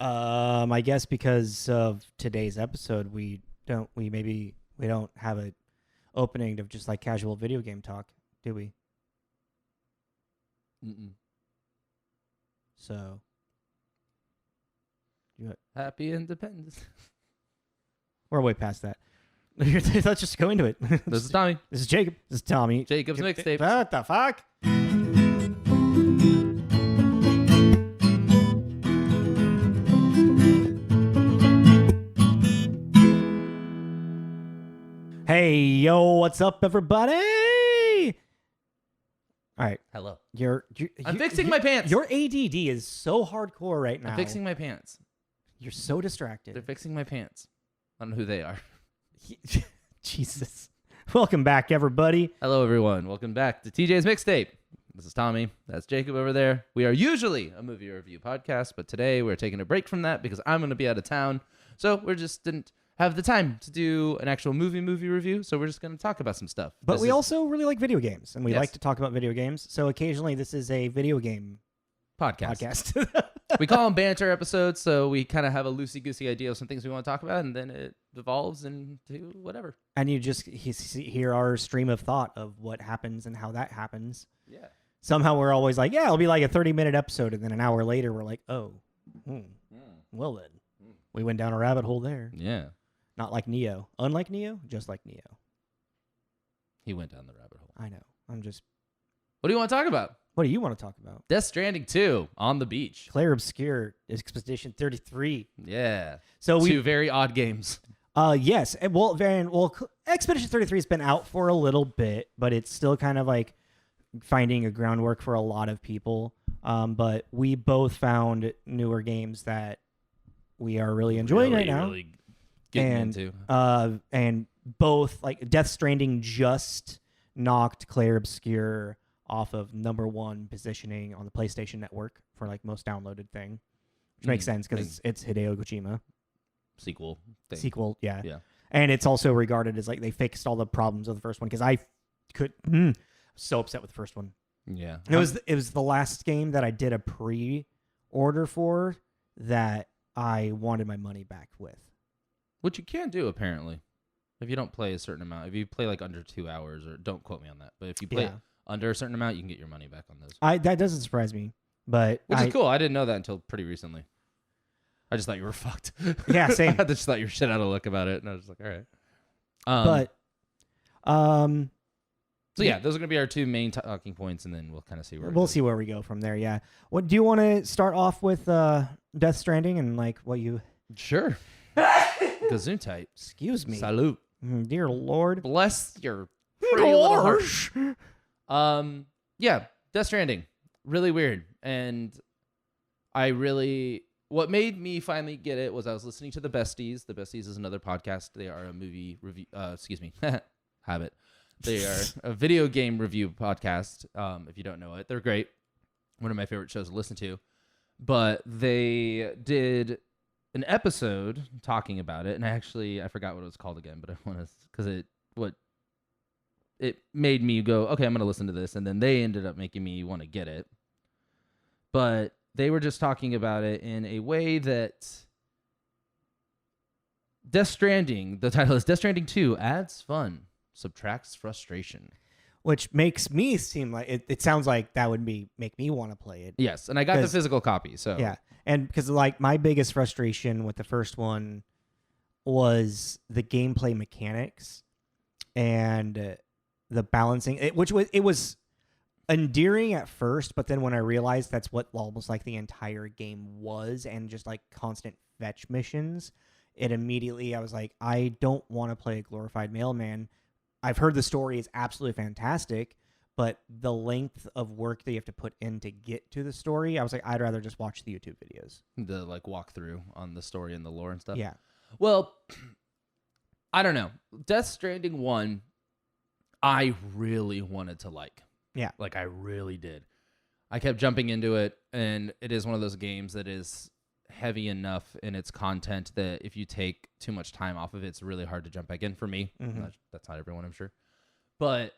I guess because of today's episode, we don't have a opening of just like casual video game talk, do we? Mm-mm. So, Happy Independence. we're way past that. Let's just go into it. This is Tommy. This is Jacob. This is Tommy. Jacob's Mixtape. What the fuck? Hey, yo, what's up, everybody? All right. Hello. I'm fixing my pants. Your ADD is so hardcore right now. I'm fixing my pants. You're so distracted. They're fixing my pants. I don't know who they are. Jesus. Welcome back, everybody. Hello, everyone. Welcome back to TJ's Mixtape. This is Tommy. That's Jacob over there. We are usually a movie review podcast, but today we're taking a break from that because I'm going to be out of town. So we just didn't have the time to do an actual movie review, so we're just going to talk about some stuff. But we also really like video games, and we Yes. like to talk about video games. So occasionally this is a video game podcast. We call them banter episodes, so we kind of have a loosey-goosey idea of some things we want to talk about, and then it evolves into whatever. And you just hear our stream of thought of what happens and how that happens. Yeah. Somehow we're always like, yeah, it'll be like a 30-minute episode, and then an hour later we're like, oh, well then. We went down a rabbit hole there. Yeah. Not like Neo. Unlike Neo, just like Neo. He went down the rabbit hole. I know. What do you want to talk about? What do you want to talk about? Death Stranding 2 on the beach. Claire Obscure Expedition 33. Yeah. So Two very odd games. Yes. Well, Expedition 33 has been out for a little bit, but it's still kind of like finding a groundwork for a lot of people. But we both found newer games that we are really enjoying right now. Really getting into. And both, like, Death Stranding just knocked Claire Obscure off of #1 positioning on the PlayStation Network for like most downloaded thing, which makes sense because it's Hideo Kojima Sequel. yeah. Yeah. And it's also regarded as like they fixed all the problems of the first one because I so upset with the first one. Yeah. It was the last game that I did a pre-order for that I wanted my money back with. Which you can do apparently, if you don't play a certain amount. If you play like under 2 hours, or don't quote me on that, but if you play under a certain amount, you can get your money back on those. That doesn't surprise me, but which is cool. I didn't know that until pretty recently. I just thought you were fucked. Yeah, same. I just thought you were shit out of luck about it, and I was like, all right. So yeah, those are gonna be our two main talking points, and then we'll kind of see where see where we go from there. Yeah. What do you want to start off with? Death Stranding and like what you? Sure. Gesundheit. Excuse me. Salute. Dear Lord. Bless your pretty little heart. Yeah, Death Stranding. Really weird. And what made me finally get it was I was listening to The Besties. The Besties is another podcast. They are a movie review, habit. They are a video game review podcast. If you don't know it, they're great. One of my favorite shows to listen to. But they did an episode talking about it, and I forgot what it was called again, but I want to, because it made me go, okay, I'm going to listen to this, and then they ended up making me want to get it. But they were just talking about it in a way that Death Stranding, the title is Death Stranding 2, adds fun, subtracts frustration. Which makes me seem like it sounds like that would make me want to play it. Yes, and I got the physical copy, so yeah, and because like my biggest frustration with the first one was the gameplay mechanics and the balancing, it was endearing at first, but then when I realized that's what almost like the entire game was, and just like constant fetch missions, I was like, I don't want to play a glorified mailman. I've heard the story is absolutely fantastic, but the length of work that you have to put in to get to the story, I was like, I'd rather just watch the YouTube videos. The like walkthrough on the story and the lore and stuff. Yeah. Well, I don't know. Death Stranding 1, I really wanted to like. Yeah. Like I really did. I kept jumping into it, and it is one of those games that is heavy enough in its content that if you take too much time off of it, it's really hard to jump back in for me. Mm-hmm. That's not everyone, I'm sure. But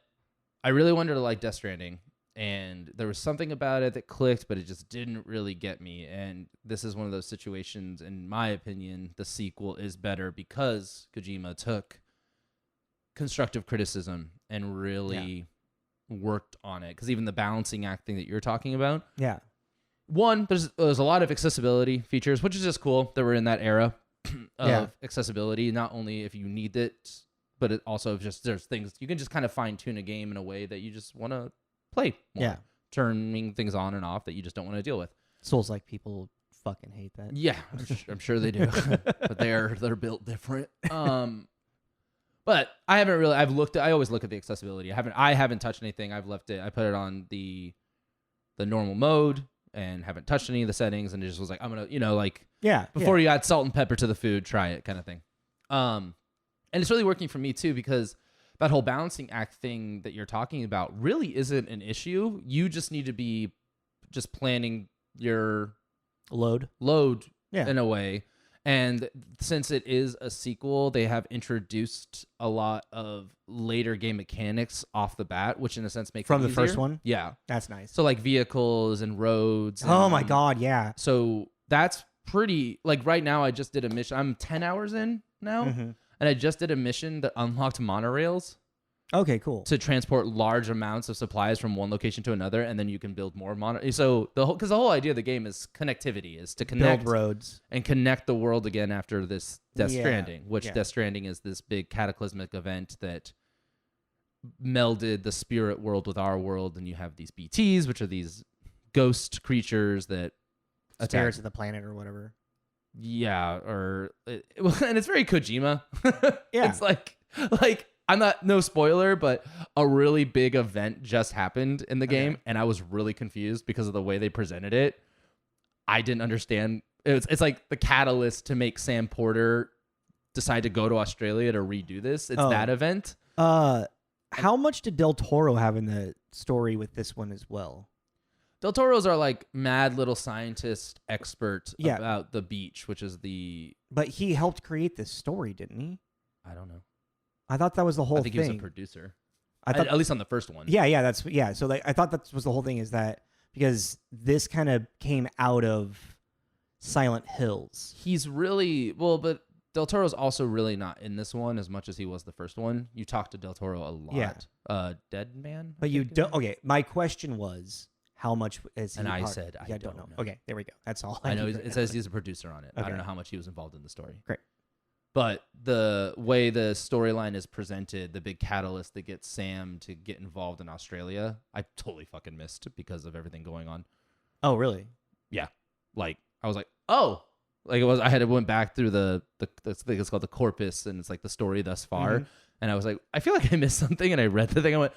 I really wanted to like Death Stranding, And there was something about it that clicked, but it just didn't really get me. And this is one of those situations, in my opinion, the sequel is better because Kojima took constructive criticism and really worked on it. Because even the balancing act thing that you're talking about, one, there's a lot of accessibility features, which is just cool that we're in that era of accessibility. Not only if you need it, but it also just there's things you can just kind of fine tune a game in a way that you just want to play more, turning things on and off that you just don't want to deal with. Souls-like people fucking hate that. Yeah, I'm sure they do, but they're built different. But I haven't really. I always look at the accessibility. I haven't touched anything. I've left it. I put it on the normal mode and haven't touched any of the settings, and it just was like, I'm gonna, before you add salt and pepper to the food, try it, kind of thing. And it's really working for me too, because that whole balancing act thing that you're talking about really isn't an issue. You just need to be just planning your load in a way. And since it is a sequel, they have introduced a lot of later game mechanics off the bat, which in a sense makes it easier. From the first one? Yeah. That's nice. So like vehicles and roads. Oh my God, yeah. So that's pretty, like right now I just did a mission. I'm 10 hours in now, and I just did a mission that unlocked monorails. Okay, cool. To transport large amounts of supplies from one location to another, and then you can build more So because the whole idea of the game is connectivity, is to connect build roads and connect the world again after this Death Stranding, which Death Stranding is this big cataclysmic event that melded the spirit world with our world, and you have these BTs, which are these ghost creatures that spirits of the planet or whatever. Yeah, and it's very Kojima. Yeah, it's like. I'm not, no spoiler, but a really big event just happened in the game, and I was really confused because of the way they presented it. I didn't understand. It's like the catalyst to make Sam Porter decide to go to Australia to redo this. It's that event. How much did Del Toro have in the story with this one as well? Del Toro's are like mad little scientist expert about the beach, which is the... But he helped create this story, didn't he? I don't know. I thought that was the whole thing. I think he was a producer. I thought, at least on the first one. Yeah. So I thought that was the whole thing, is that because this kind of came out of Silent Hills. He's really but Del Toro's also really not in this one as much as he was the first one. You talk to Del Toro a lot. Yeah. Dead Man. But you don't. Okay, my question was, how much is he? And I said, I don't know. Okay, there we go. That's all. I know it says he's a producer on it. Okay. I don't know how much he was involved in the story. Great. But the way the storyline is presented, the big catalyst that gets Sam to get involved in Australia, I totally fucking missed because of everything going on. Oh, really? Yeah. Like, I was like, oh. Like, I went back through the thing, it's called the corpus, and it's like the story thus far. And I was like, I feel like I missed something, and I read the thing. I went,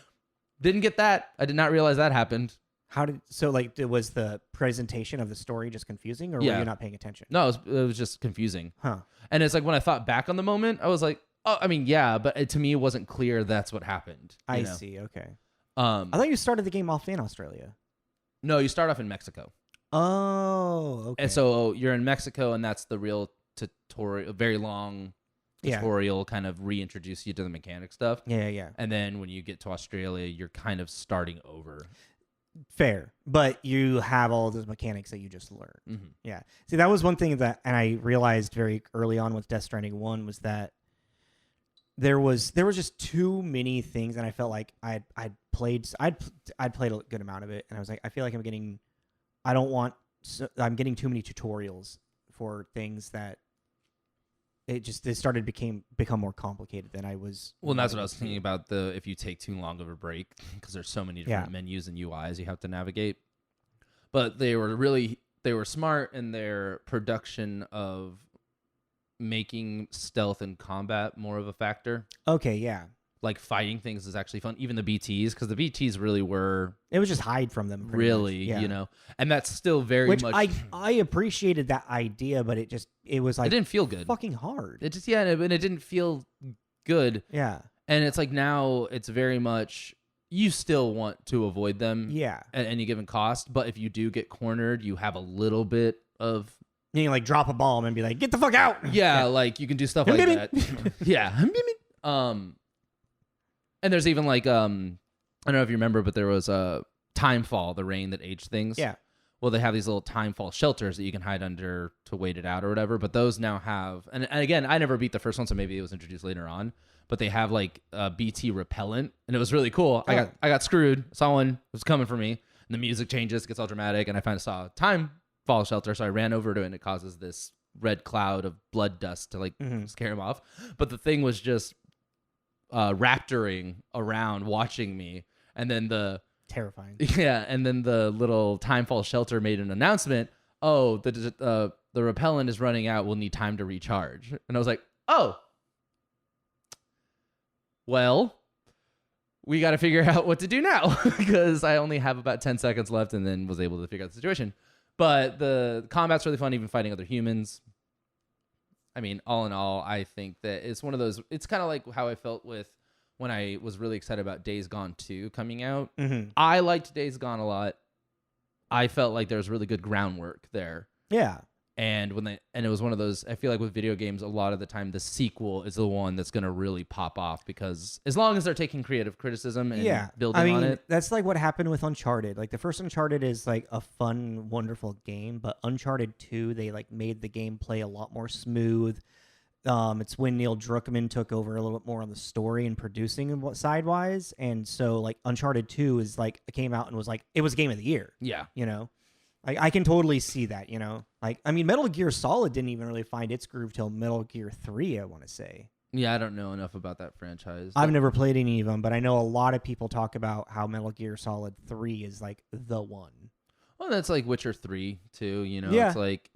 didn't get that. I did not realize that happened. Was the presentation of the story just confusing, or were you not paying attention? No, it was just confusing. Huh. And it's like when I thought back on the moment, I was like, oh, I mean, yeah, but to me, it wasn't clear that's what happened. I see. Okay. I thought you started the game off in Australia. No, you start off in Mexico. Oh, okay. And so you're in Mexico, and that's the real tutorial, very long tutorial, kind of reintroduce you to the mechanic stuff. Yeah. And then when you get to Australia, you're kind of starting over. Fair, but you have all those mechanics that you just learned. Yeah. See, that was one thing and I realized very early on with Death Stranding 1 was that there was just too many things, and I felt like I'd played a good amount of it, and I was like, I feel like I'm getting too many tutorials for things that it started become more complicated than I was. Well, and that's what I was thinking about, if you take too long of a break, because there's so many different menus and UIs you have to navigate. But they were smart in their production of making stealth and combat more of a factor. Okay, yeah. Like fighting things is actually fun. Even the BTs, because the BTs really were... It was just hide from them. Really, much. And that's still very much... I appreciated that idea, but it was like... It didn't feel good. Fucking hard. It just, and it didn't feel good. Yeah. And it's like now it's very much... You still want to avoid them at any given cost, but if you do get cornered, you have a little bit of... You can like drop a bomb and be like, get the fuck out! Yeah, like you can do stuff like that. Yeah. And there's even like I don't know if you remember, but there was Timefall, the rain that aged things. Yeah. Well, they have these little Timefall shelters that you can hide under to wait it out or whatever. But those now have, and again, I never beat the first one, so maybe it was introduced later on. But they have like BT repellent, and it was really cool. I got screwed. Someone was coming for me, and the music changes, gets all dramatic, and I finally saw a Timefall shelter, so I ran over to it, and it causes this red cloud of blood dust to like scare him off. But the thing was just raptoring around, watching me, and then terrifying. Yeah, and then the little Timefall shelter made an announcement. Oh, the repellent is running out. We'll need time to recharge. And I was like, oh, well, we got to figure out what to do now because I only have about 10 seconds left, and then was able to figure out the situation. But the combat's really fun, even fighting other humans. I mean, all in all, I think that it's one of those. It's kind of like how I felt with when I was really excited about Days Gone 2 coming out. I liked Days Gone a lot. I felt like there was really good groundwork there. Yeah. And it was one of those, I feel like with video games, a lot of the time the sequel is the one that's going to really pop off because as long as they're taking creative criticism and building on it. That's like what happened with Uncharted. Like the first Uncharted is like a fun, wonderful game, but Uncharted 2, they like made the gameplay a lot more smooth. It's when Neil Druckmann took over a little bit more on the story and producing sidewise. And so like Uncharted 2 is like, it came out and was like, it was game of the year. Yeah. You know, like I can totally see that, you know, like, I mean, Metal Gear Solid didn't even really find its groove till Metal Gear 3, I want to say. Yeah. I don't know enough about that franchise. I've never played any of them, but I know a lot of people talk about how Metal Gear Solid 3 is like the one. Well, that's like Witcher 3 too, you know, Yeah. It's like,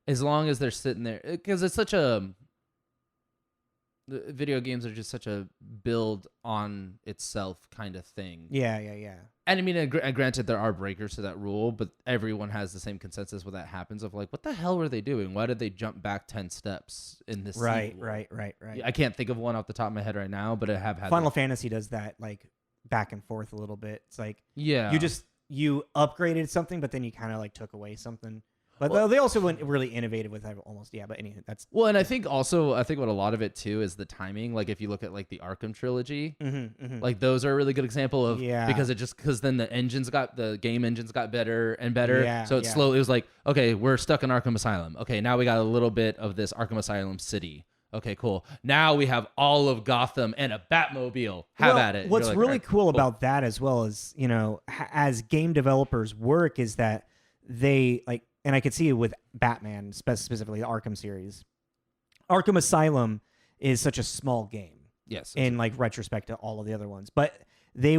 as long as they're sitting there, because it's such a, video games are just such a build on itself kind of thing. Yeah. And I mean, granted, there are breakers to that rule, but everyone has the same consensus when that happens of like, what the hell were they doing? Why did they jump back 10 steps in this Right. sequel? I can't think of one off the top of my head right now, but I have had Final Fantasy does that like back and forth a little bit. It's like, yeah, you upgraded something, but then you kind of like took away something. But they also went really innovative with almost, yeah. But anyway, that's well, and I think what a lot of it too is the timing. Like if you look at like the Arkham trilogy, like those are a really good example of because then the game engines got better and better. Yeah, so it slowly was like, okay, we're stuck in Arkham Asylum. Okay, now we got a little bit of this Arkham Asylum city. Okay, cool. Now we have all of Gotham and a Batmobile. Have at it. What's really cool about that as well is, you know, as game developers work is that they like. And I could see it with Batman, specifically the Arkham series. Arkham Asylum is such a small game. Yes. In like retrospect to all of the other ones, but they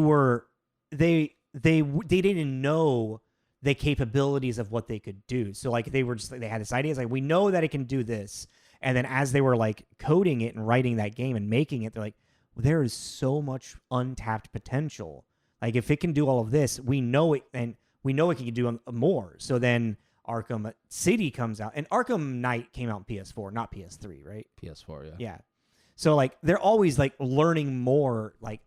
didn't know the capabilities of what they could do. So like they were just like, they had this idea. It's like, we know that it can do this. And then as they were like coding it and writing that game and making it, they're like, well, there is so much untapped potential. Like if it can do all of this, we know it, and we know it can do more. So then Arkham City comes out, and Arkham Knight came out on PS4, not PS3, right? PS4, yeah. Yeah. So like they're always like learning more, like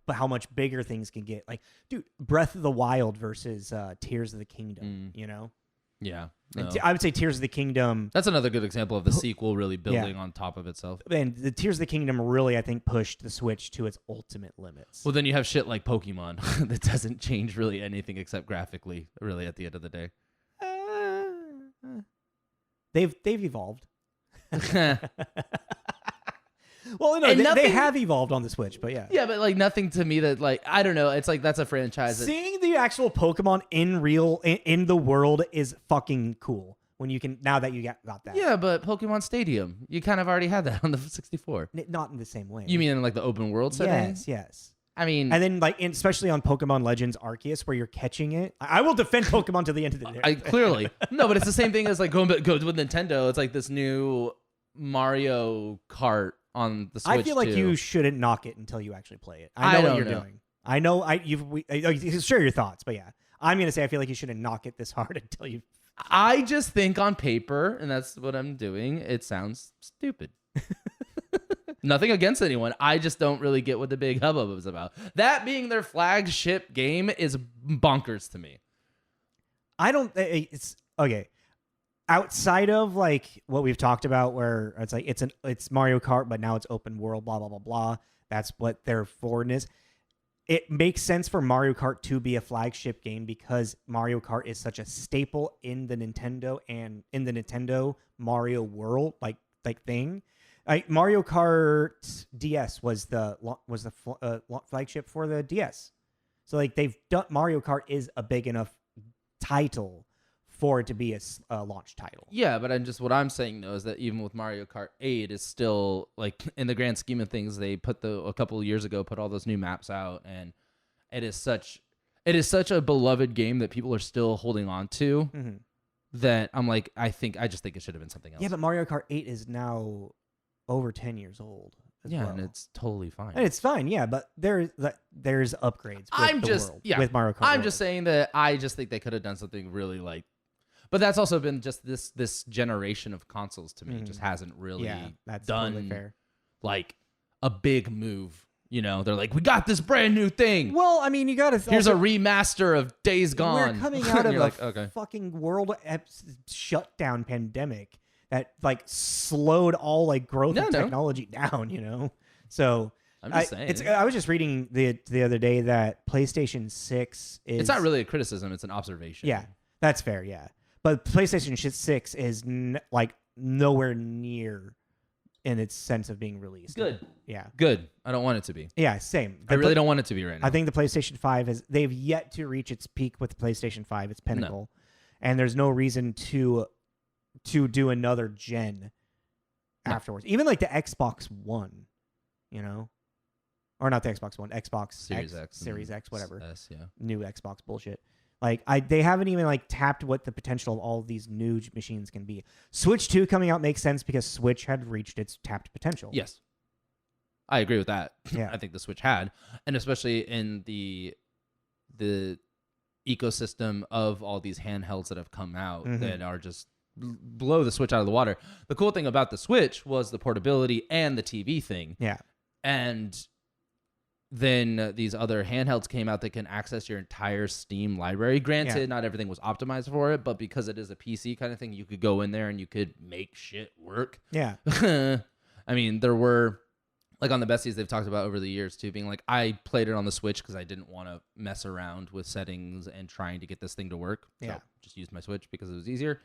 how much bigger things can get. Like, dude, Breath of the Wild versus Tears of the Kingdom, you know? Yeah. No. I would say Tears of the Kingdom. That's another good example of the sequel really building on top of itself. And the Tears of the Kingdom really, I think, pushed the Switch to its ultimate limits. Well, then you have shit like Pokemon that doesn't change really anything except graphically, really, at the end of the day. They've evolved. Well, no, they have evolved on the Switch, but yeah. Yeah, but like nothing to me that like, I don't know. It's like that's a franchise. Seeing the actual Pokemon in the world is fucking cool. When you can, now that you got that. Yeah, but Pokemon Stadium, you kind of already had that on the 64. Not in the same way. You mean in like the open world setting? Yes. I mean, and then like, especially on Pokemon Legends Arceus, where you're catching it. I will defend Pokemon to the end of the day. Clearly, no, but it's the same thing as like go with Nintendo. It's like this new Mario Kart on the Switch. I feel like you shouldn't knock it until you actually play it. I know what you're doing. I know. You share your thoughts, but yeah, I'm gonna say I feel like you shouldn't knock it this hard until you. I just think on paper, and that's what I'm doing. It sounds stupid. Nothing against anyone. I just don't really get what the big hubbub is about. That being their flagship game is bonkers to me. I don't. It's okay. Outside of like what we've talked about, where it's like it's Mario Kart, but now it's open world, blah blah blah blah. That's what their forward is. it makes sense for Mario Kart to be a flagship game because Mario Kart is such a staple in the Nintendo and in the Nintendo Mario world like thing. Mario Kart DS was the flagship for the DS. So like they've done Mario Kart is a big enough title for it to be a launch title. Yeah, but what I'm saying though is that even with Mario Kart 8, it's still like in the grand scheme of things, they put a couple of years ago put all those new maps out, and it is such a beloved game that people are still holding on to. Mm-hmm. That I'm like, I just think it should have been something else. Yeah, but Mario Kart 8 is now over 10 years old. Yeah, and it's totally fine. And it's fine, yeah, but there's upgrades with Mario Kart. I'm just saying that I just think they could have done something really like. But that's also been just this generation of consoles to me just hasn't really done totally fair. Like a big move. You know, they're like, we got this brand new thing. Well, I mean, you got to. Here's a remaster of Days Gone. We're coming out of a okay. fucking world shutdown pandemic that like slowed all like growth of technology down. You know, so I'm just saying. I was just reading the other day that PlayStation 6 is. It's not really a criticism; it's an observation. Yeah, that's fair. Yeah. But PlayStation 6 is like nowhere near in its sense of being released. Good. Yeah. Good. I don't want it to be. Yeah, same. I really don't want it to be right now. I think the PlayStation 5 they've yet to reach its peak with the PlayStation 5, its pinnacle. No. And there's no reason to do another gen afterwards. Even like the Xbox One, you know? Or not the Xbox One, Xbox Series X, whatever. S, yeah. New Xbox bullshit. Like they haven't even like tapped what the potential of all of these new machines can be. Switch 2 coming out makes sense because Switch had reached its tapped potential. Yes. I agree with that. Yeah. I think the Switch had, and especially in the ecosystem of all these handhelds that have come out that are just blow the Switch out of the water. The cool thing about the Switch was the portability and the TV thing. Yeah. And then these other handhelds came out that can access your entire Steam library. Granted, not everything was optimized for it, but because it is a PC kind of thing, you could go in there and you could make shit work. Yeah. I mean, there were, like on the besties, they've talked about over the years too, being like, I played it on the Switch because I didn't want to mess around with settings and trying to get this thing to work. So just used my Switch because it was easier.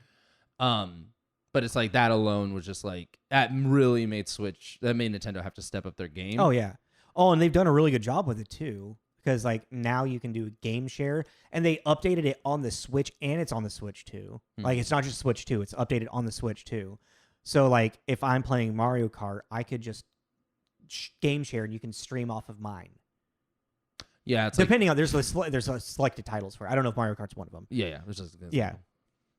But it's like that alone was just like, that really made Nintendo have to step up their game. Oh, yeah. Oh, and they've done a really good job with it too, because like now you can do game share, and they updated it on the Switch, and it's on the Switch too. Like it's not just Switch 2; it's updated on the Switch too. So like if I'm playing Mario Kart, I could just game share, and you can stream off of mine. Yeah, it's depending on there's selected titles for it. I don't know if Mario Kart's one of them. Yeah.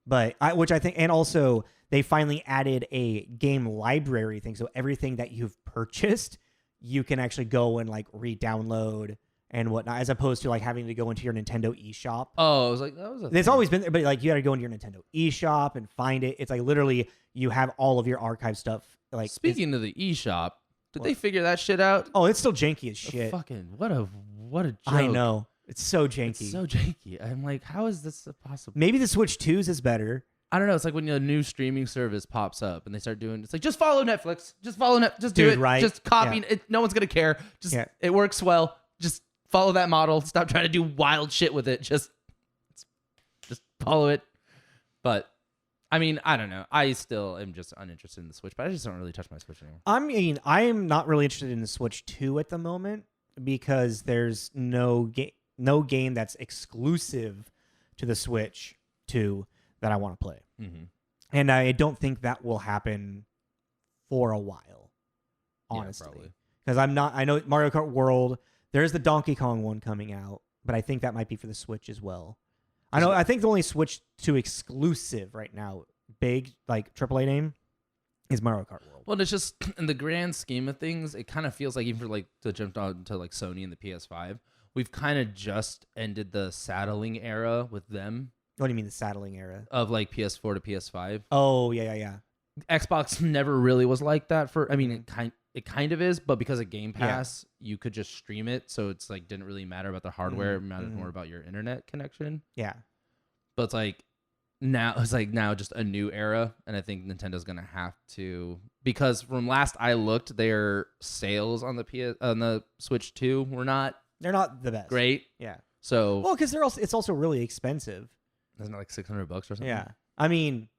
But which I think, and also they finally added a game library thing, so everything that you've purchased, you can actually go and like re-download and whatnot, as opposed to like having to go into your Nintendo eShop. Oh, I was like, that was it's always been there, but like you got to go into your Nintendo eShop and find it. It's like literally you have all of your archive stuff. Like speaking of the eShop, did they figure that shit out? Oh, it's still janky as shit. Fucking what a joke. I know. It's so janky. It's so janky. I'm like, how is this possible? Maybe the Switch 2's is better. I don't know. It's like when a new streaming service pops up and they start doing. It's like just follow Netflix. Just follow Netflix. Just do it. Right? Just copy it. No one's gonna care. Just it works well. Just follow that model. Stop trying to do wild shit with it. Just follow it. But I mean, I don't know. I still am just uninterested in the Switch. But I just don't really touch my Switch anymore. I mean, I am not really interested in the Switch 2 at the moment because there's no game that's exclusive to the Switch 2 that I want to play. Mm-hmm. And I don't think that will happen for a while, honestly. Because I know Mario Kart World, there's the Donkey Kong one coming out, but I think that might be for the Switch as well. I think the only Switch 2 exclusive right now, big, like AAA name, is Mario Kart World. Well, it's just, in the grand scheme of things, it kind of feels like, even for like to jump on to like Sony and the PS5, we've kind of just ended the saddling era with them. What do you mean the saddling era? Of like PS4 to PS5. Oh, yeah. Xbox never really was like that it kind of is, but because of Game Pass, you could just stream it, so it's like didn't really matter about the hardware, it mattered more about your internet connection. Yeah. But it's like now just a new era, and I think Nintendo's gonna have to, because from last I looked, their sales on the Switch 2 were not They're not the best. great. Yeah. So Well, because it's also really expensive. isn't it like $600 or something? Yeah. I mean,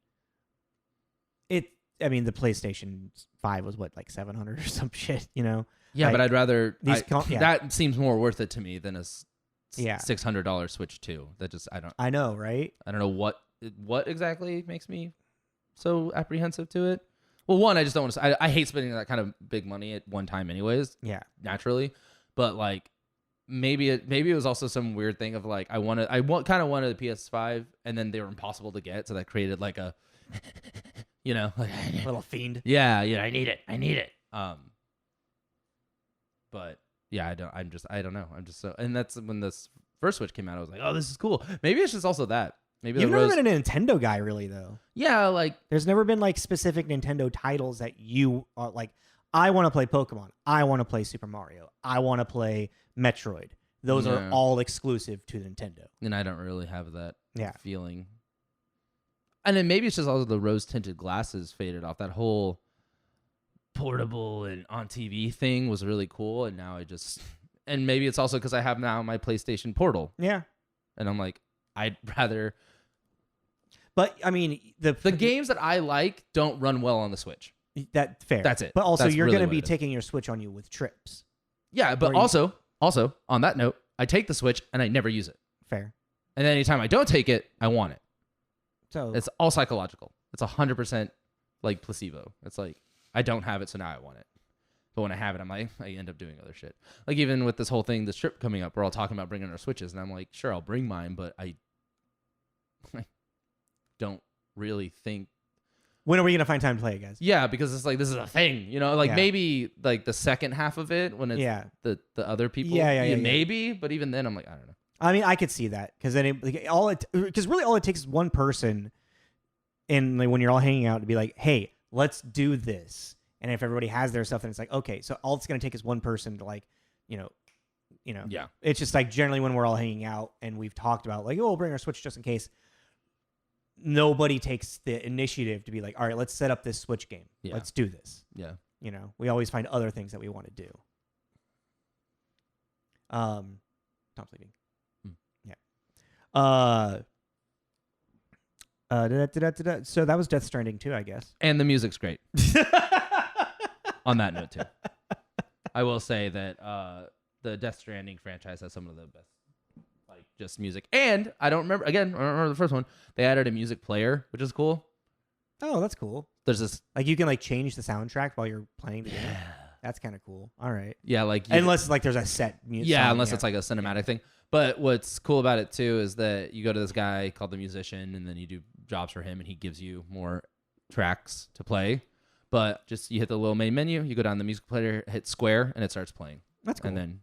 the PlayStation 5 was what, like 700 or some shit, you know? Yeah, Like, but I'd rather yeah. that seems more worth it to me than a Yeah. $600 Switch 2. That just I know, right? I don't know what exactly makes me so apprehensive to it. Well, one, I just don't want to. I hate spending that kind of big money at one time, anyways. Yeah. Naturally, but like maybe it was also some weird thing of like kind of wanted a PS5, and then they were impossible to get, so that created like a like Little fiend. yeah, I need it. But yeah, I don't know. I'm just so, and that's when this first Switch came out. I was like, oh, this is cool. Maybe it's just also that. Maybe You've never been a Nintendo guy, really, though. Yeah, like there's never been like specific Nintendo titles that you are like. I want to play Pokemon. I want to play Super Mario. I want to play Metroid. Those are all exclusive to Nintendo. And I don't really have that feeling. And then maybe it's just also the rose tinted glasses faded off. That whole portable and on TV thing was really cool, and now and maybe it's also because I have now my PlayStation Portal. Yeah, and I'm like, I'd rather. But I mean, the games that I like don't run well on the Switch. That's fair. That's it. But also, That's you're really going to be it is. taking your Switch on you with trips. Yeah, but also on that note, I take the Switch and I never use it. Fair. And then anytime I don't take it, I want it. So it's all psychological. It's 100% like placebo. It's like I don't have it, so now I want it. But when I have it, I end up doing other shit. Like even with this whole thing, this trip coming up, we're all talking about bringing our Switches, and I'm like, sure, I'll bring mine, but I don't really think. When are we gonna find time to play it, guys? Yeah, because it's like this is a thing, maybe like the second half of it when it's the other people. Yeah, maybe. But even then, I'm like, I don't know. I mean, I could see that because then because really all it takes is one person, and like when you're all hanging out to be like, hey, let's do this. And if everybody has their stuff, then it's like, okay, so all it's gonna take is one person to like, Yeah. It's just like generally when we're all hanging out and we've talked about like, oh, we'll bring our Switch just in case. Nobody takes the initiative to be like, all right, let's set up this Switch game. Yeah. Let's do this. Yeah. We always find other things that we want to do. Tom's leaving. Yeah. So that was Death Stranding too, I guess. And the music's great. On that note too, I will say that the Death Stranding franchise has some of the best, like just music. And I don't remember the first one. They added a music player, which is cool. Oh, that's cool. There's this like you can like change the soundtrack while you're playing the game. That's kind of cool. All right. Yeah, like unless like there's a set music. Yeah, unless it's like a cinematic thing. But what's cool about it too is that you go to this guy called the musician, and then you do jobs for him, and he gives you more tracks to play. But just you hit the little main menu, you go down the music player, hit square, and it starts playing. That's cool. And then,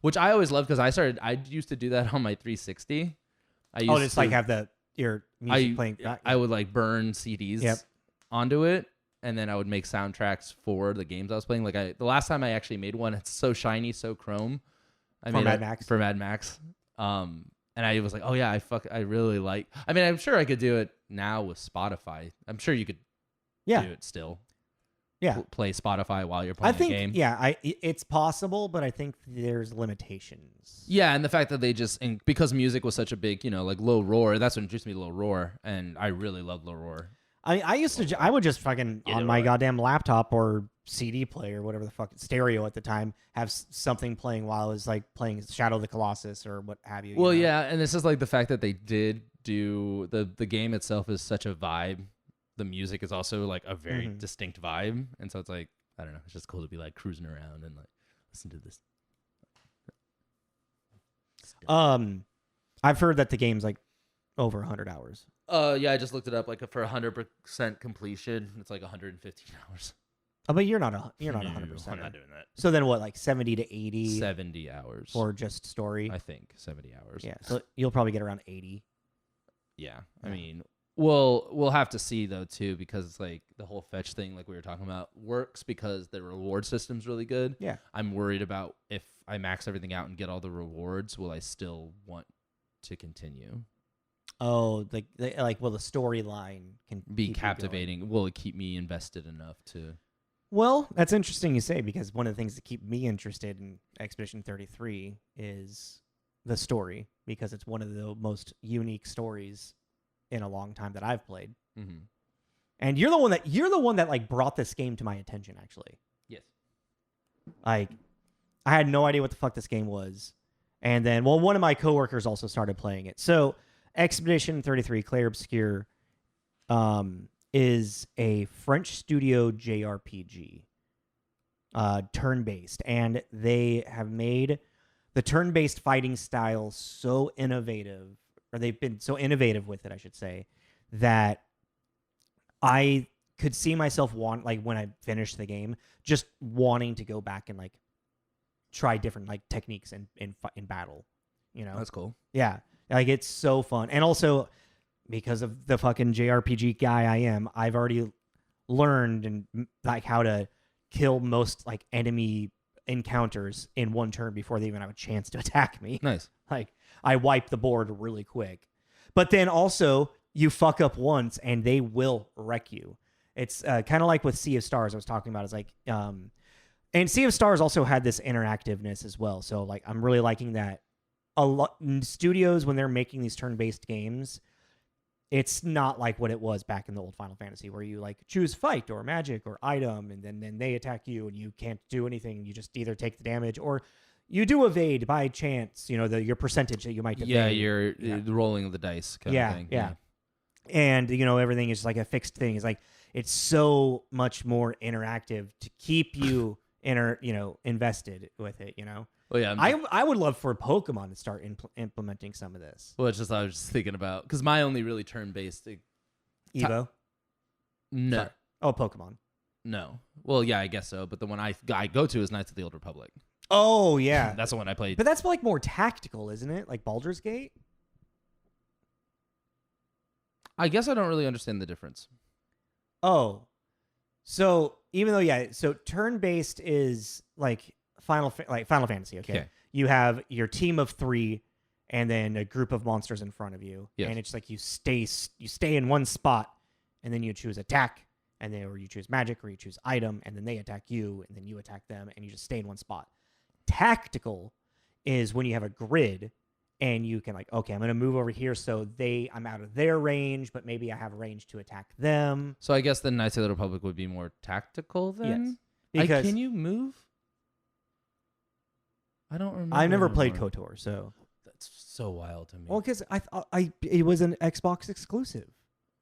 which I always loved because I used to do that on my 360. Just like have your music playing. I would like burn CDs onto it, and then I would make soundtracks for the games I was playing. Like the last time I actually made one, it's so shiny, so chrome. For Mad Max. And I was like, oh yeah, I really like. I mean, I'm sure I could do it now with Spotify. I'm sure you could do it still. Yeah, play Spotify while you're playing the game. Yeah, it's possible, but I think there's limitations. Yeah, and the fact that they because music was such a big, like Low Roar. That's what introduced me to Low Roar, and I really loved Low Roar. I would just fucking on my goddamn laptop or CD player, whatever the fuck, stereo at the time, have something playing while I was like playing Shadow of the Colossus or what have you. Well, yeah, and this is like the fact that they did do the game itself is such a vibe. The music is also like a very distinct vibe, and so it's like I don't know, it's just cool to be like cruising around and like listen to this. I've heard that the game's like over 100 hours. Yeah, I just looked it up. Like for 100% completion, it's like 115 hours. Oh, but you're not 100%. I'm not doing that. So then what, like 70 to 80? 70 hours. For just story? I think 70 hours. Yeah, so you'll probably get around 80. Yeah, I mean, we'll have to see though too, because it's like the whole fetch thing, like we were talking about, works because the reward system's really good. Yeah, I'm worried about if I max everything out and get all the rewards, will I still want to continue? Oh, like will the storyline can be captivating? Will it keep me invested enough to? Well, that's interesting you say, because one of the things that keep me interested in Expedition 33 is the story, because it's one of the most unique stories in a long time that I've played. Mm-hmm. And you're the one that like brought this game to my attention, actually. Yes. Like, I had no idea what the fuck this game was. And then, well, one of my coworkers also started playing it. So Expedition 33, Clair Obscur, is a French studio JRPG, turn-based. And they have made the turn-based fighting style so innovative, or they've been so innovative with it, I should say, that I could see myself when I finished the game, just wanting to go back and like try different like techniques in battle. You know, That's cool. yeah, like it's so fun. And also because of the fucking JRPG guy I am, I've already learned and like how to kill most like enemy encounters in one turn before they even have a chance to attack me. Nice. Like I wipe the board really quick. But then also you fuck up once and they will wreck you. It's kind of like with Sea of Stars I was talking about. It's like and Sea of Stars also had this interactiveness as well. So like I'm really liking that. A lot studios, when they're making these turn-based games, it's not like what it was back in the old Final Fantasy, where you like choose fight or magic or item, and then they attack you and you can't do anything. You just either take the damage or you do evade by chance. You know, your percentage that you might evade. Yeah, you're rolling the dice kind of thing. Yeah. And you know, everything is like a fixed thing. It's like it's so much more interactive to keep you invested with it. You know. Well, yeah, I would love for Pokemon to start implementing some of this. Well, it's just I was just thinking about, because my only really turn-based Evo? No. Sorry. Oh, Pokemon. No. Well, yeah, I guess so. But the one I go to is Knights of the Old Republic. Oh, yeah. That's the one I played. But that's like more tactical, isn't it? Like Baldur's Gate? I guess I don't really understand the difference. Oh. So, even though, so turn-based is like Final Fantasy, okay? You have your team of 3 and then a group of monsters in front of you. Yes. And it's like you stay in one spot and then you choose attack, and then or you choose magic or you choose item, and then they attack you and then you attack them and you just stay in one spot. Tactical is when you have a grid and you can like, okay, I'm going to move over here so I'm out of their range, but maybe I have range to attack them. So I guess the Knights of the Republic would be more tactical then? Yes. Because can you move? I don't remember. I've never played anymore. KOTOR, so That's so wild to me. well, because it was an Xbox exclusive.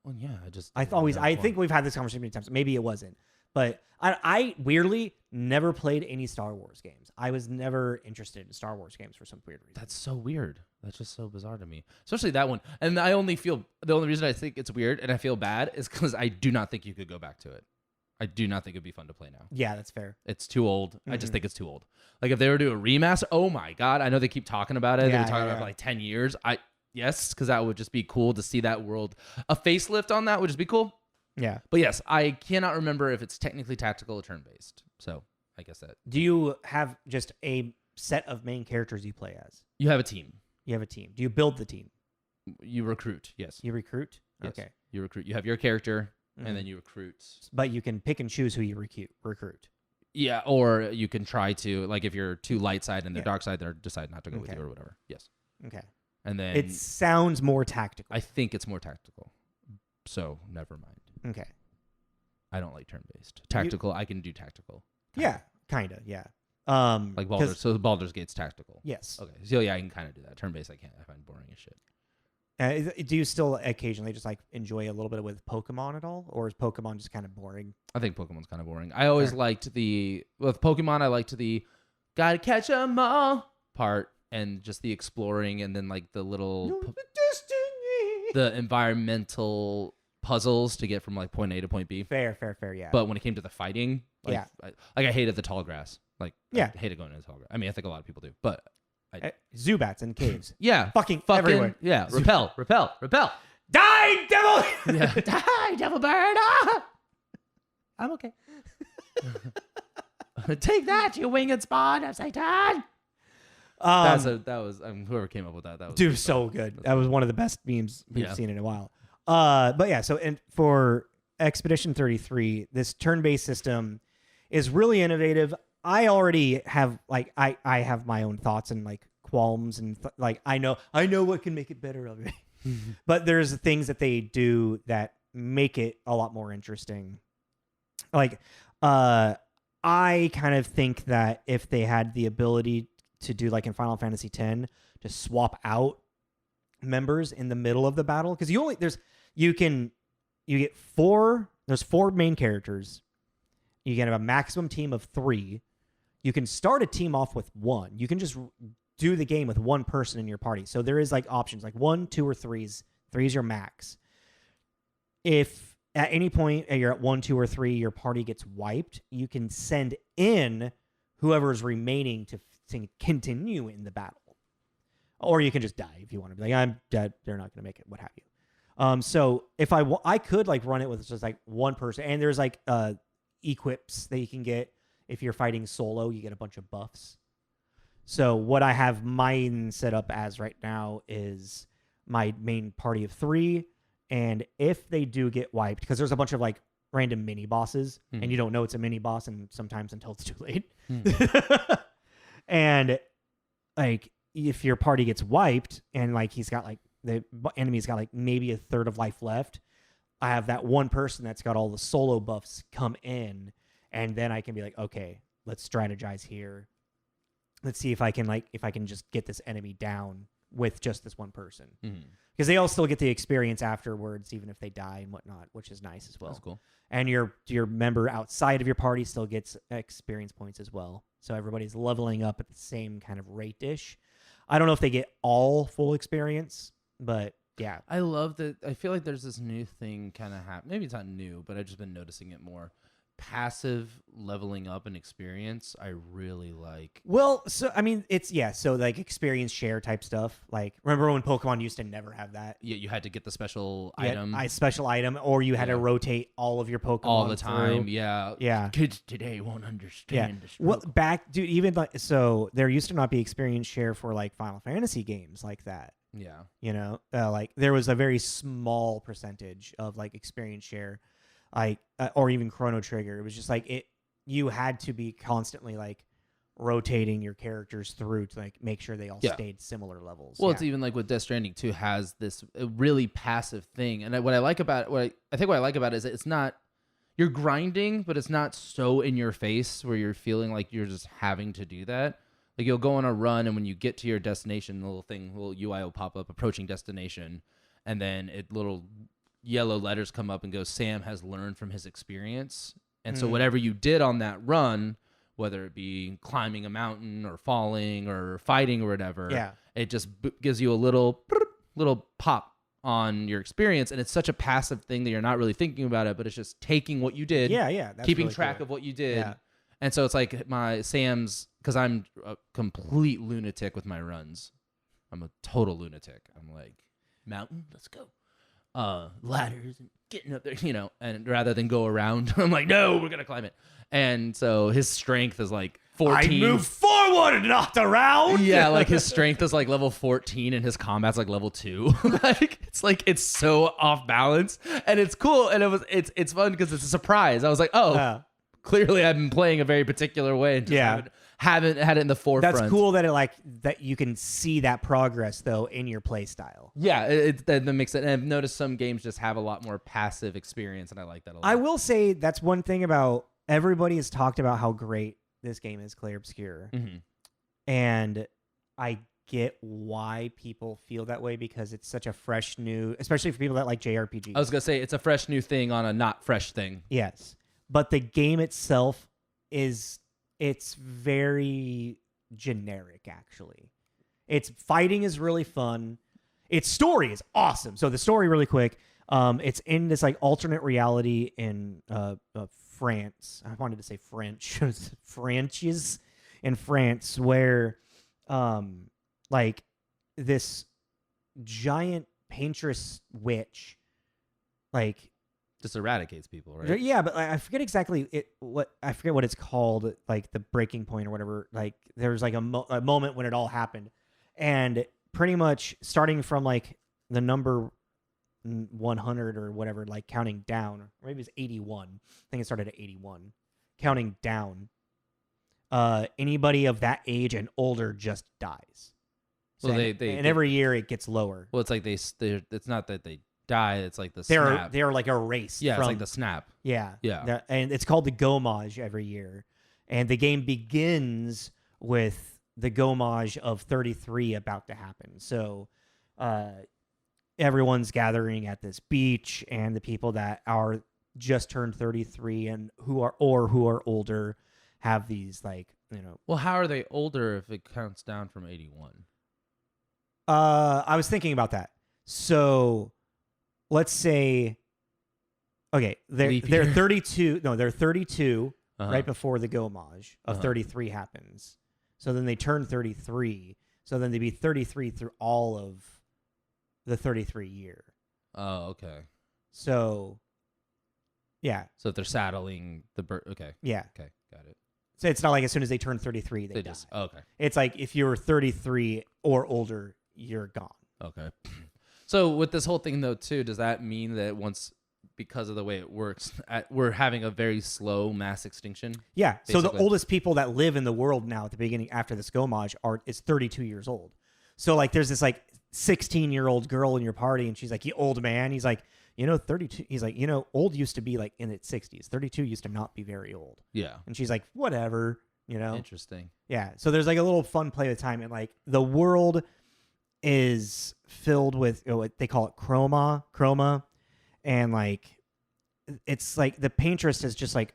Well, yeah, I think we've had this conversation many times. Maybe it wasn't, but I weirdly never played any Star Wars games. I was never interested in Star Wars games for some weird reason. That's so weird. That's just so bizarre to me, especially that one. And the only reason I think it's weird and I feel bad is because I do not think you could go back to it. I do not think it'd be fun to play now. Yeah, that's fair. It's too old. I just think it's too old. Like if they were to do a remaster, oh my God. I know they keep talking about it. They've been talking about it for like 10 years. Yes, because that would just be cool to see that world. A facelift on that would just be cool. Yeah. But yes, I cannot remember if it's technically tactical or turn-based. So I guess that. Do you have just a set of main characters you play as? You have a team. You have a team. Do you build the team? You recruit, yes. You recruit? Yes. Okay. You recruit. You have your character, and then you recruit. But you can pick and choose who you recruit. Yeah, or you can try to, like if you're too light side and they're dark side, they're decide not to go with you or whatever. Yes. Okay. And then it sounds more tactical. I think it's more tactical. So never mind. Okay. I don't like turn-based. Tactical, I can do tactical. Yeah, kind of, yeah. Like Baldur's, so Baldur's Gate's tactical. Yes. Okay. So yeah, I can kind of do that. Turn-based, I can't. I find boring as shit. Do you still occasionally just like enjoy a little bit with Pokemon at all, or is Pokemon just kind of boring? I think Pokemon's kind of boring. I always liked with Pokemon. I liked the gotta catch 'em all part, and just the exploring, and then like the little the environmental puzzles to get from like point A to point B. Fair, yeah. But when it came to the fighting, like, I hated the tall grass. Like, yeah, I hated going into the tall grass. I mean, I think a lot of people do, but. Zubats in caves. Yeah. Fucking everywhere. Yeah. Repel. Die, devil! Yeah. Die, devil bird! Ah! I'm okay. Take that, you winged spawn of Satan! That was whoever came up with that. That was dude, so good. That was one of the best memes we've seen in a while. But yeah, so for Expedition 33, this turn-based system, is really innovative. I already have like I have my own thoughts and like qualms and like I know what can make it better of it. But there's things that they do that make it a lot more interesting. Like I kind of think that if they had the ability to do like in Final Fantasy X to swap out members in the middle of the battle, because you get there's 4 main characters. You get a maximum team of 3. You can start a team off with 1. You can just do the game with 1 person in your party. So there is like options like 1, 2, or 3s. 3 is your max. If at any point you're at 1, 2, or 3, your party gets wiped, you can send in whoever is remaining to continue in the battle. Or you can just die if you want to be like, I'm dead. They're not going to make it. What have you? So if I could like run it with just like 1 person, and there's like equips that you can get if you're fighting solo. You get a bunch of buffs. So what I have mine set up as right now is my main party of 3, and if they do get wiped, because there's a bunch of like random mini bosses, and you don't know it's a mini boss, and sometimes until it's too late. And like if your party gets wiped, and like he's got like the enemy's got like maybe a third of life left, I have that 1 person that's got all the solo buffs come in, and then I can be like, okay, let's strategize here. Let's see if I can just get this enemy down with just this 1 person. Because they all still get the experience afterwards, even if they die and whatnot, which is nice as well. That's cool. And your member outside of your party still gets experience points as well. So everybody's leveling up at the same kind of rate-ish. I don't know if they get all full experience, but yeah. I love that. I feel like there's this new thing kind of happening. Maybe it's not new, but I've just been noticing it more. Passive leveling up and experience, I really like. Well, so I mean, so like experience share type stuff. Like, remember when Pokemon used to never have that? Yeah, you had to get the special item. Special item, or you had to rotate all of your Pokemon all the time. through. Yeah. Kids today won't understand. Yeah. Well, dude, even like so, there used to not be experience share for like Final Fantasy games like that. Yeah. You know, like there was a very small percentage of like experience share. Or even Chrono Trigger. It was just like you had to be constantly like rotating your characters through to like make sure they all stayed similar levels. Well, it's even like with Death Stranding 2 has this really passive thing. And what I like about it, I think what I like about it is it's not, you're grinding, but it's not so in your face where you're feeling like you're just having to do that. Like you'll go on a run, and when you get to your destination, the little UI will pop up, approaching destination, and then little yellow letters come up and go, Sam has learned from his experience. And so whatever you did on that run, whether it be climbing a mountain or falling or fighting or whatever, it just gives you a little pop on your experience. And it's such a passive thing that you're not really thinking about it, but it's just taking what you did, that's keeping really track cool. of what you did. Yeah. And so it's like Sam's, because I'm a complete lunatic with my runs. I'm a total lunatic. I'm like, mountain, let's go. Ladders and getting up there, and rather than go around, I'm like, no, we're gonna climb it. And so his strength is like 14. I move forward, not around. Yeah, like his strength is like level 14 and his combat's like level 2. It's so off balance, and it's cool, and it's fun because it's a surprise. I was like, clearly I've been playing a very particular way and just haven't had it in the forefront. That's cool that that you can see that progress though in your play style. Yeah, that makes it. And I've noticed some games just have a lot more passive experience, and I like that a lot. I will say that's one thing about everybody has talked about how great this game is, Clair Obscur, and I get why people feel that way because it's such a fresh new, especially for people that like JRPGs. I was gonna say it's a fresh new thing on a not fresh thing. Yes, but the game itself it's very generic, actually. Its fighting is really fun. Its story is awesome. So the story, really quick, it's in this like alternate reality in France. I wanted to say French. Frenches in France, where like this giant paintress witch, like, just eradicates people, right? Yeah, but I forget exactly what it's called, like the breaking point or whatever. Like there's like a moment when it all happened, and pretty much starting from like the number 100 or whatever, like counting down, or maybe it's 81. I think it started at 81. counting down, anybody of that age and older just dies. So Well, and every year it gets lower. Well, it's like it's not that they die. It's like the They're snap. they're like erased. Yeah, from, it's like the snap. Yeah. Yeah. And it's called the Gomage every year. And the game begins with the Gomage of 33 about to happen. So everyone's gathering at this beach, and the people that are just turned 33 and who are older have these, like, Well, how are they older if it counts down from 81? I was thinking about that. So let's say, okay, they're 32. No, they're 32 right before the Gomage of 33 happens. So then they turn 33. So then they'd be 33 through all of the 33 year. Oh, okay. So, yeah. So if they're saddling the bird, okay. Yeah. Okay, got it. So it's not like as soon as they turn 33, they die. just, okay. It's like if you're 33 or older, you're gone. Okay. So with this whole thing, though, too, does that mean that because of the way it works, we're having a very slow mass extinction? Yeah. So the basically? oldest people that live in the world now at the beginning after this Gomage is 32 years old. So like there's this like 16-year-old girl in your party, and she's like, "You old man." He's like, 32. He's like, old used to be like in its 60s. 32 used to not be very old. Yeah. And she's like, whatever, Interesting. Yeah. So there's like a little fun play with time, and like the world is filled with what they call it chroma, and like it's like the painteress is just like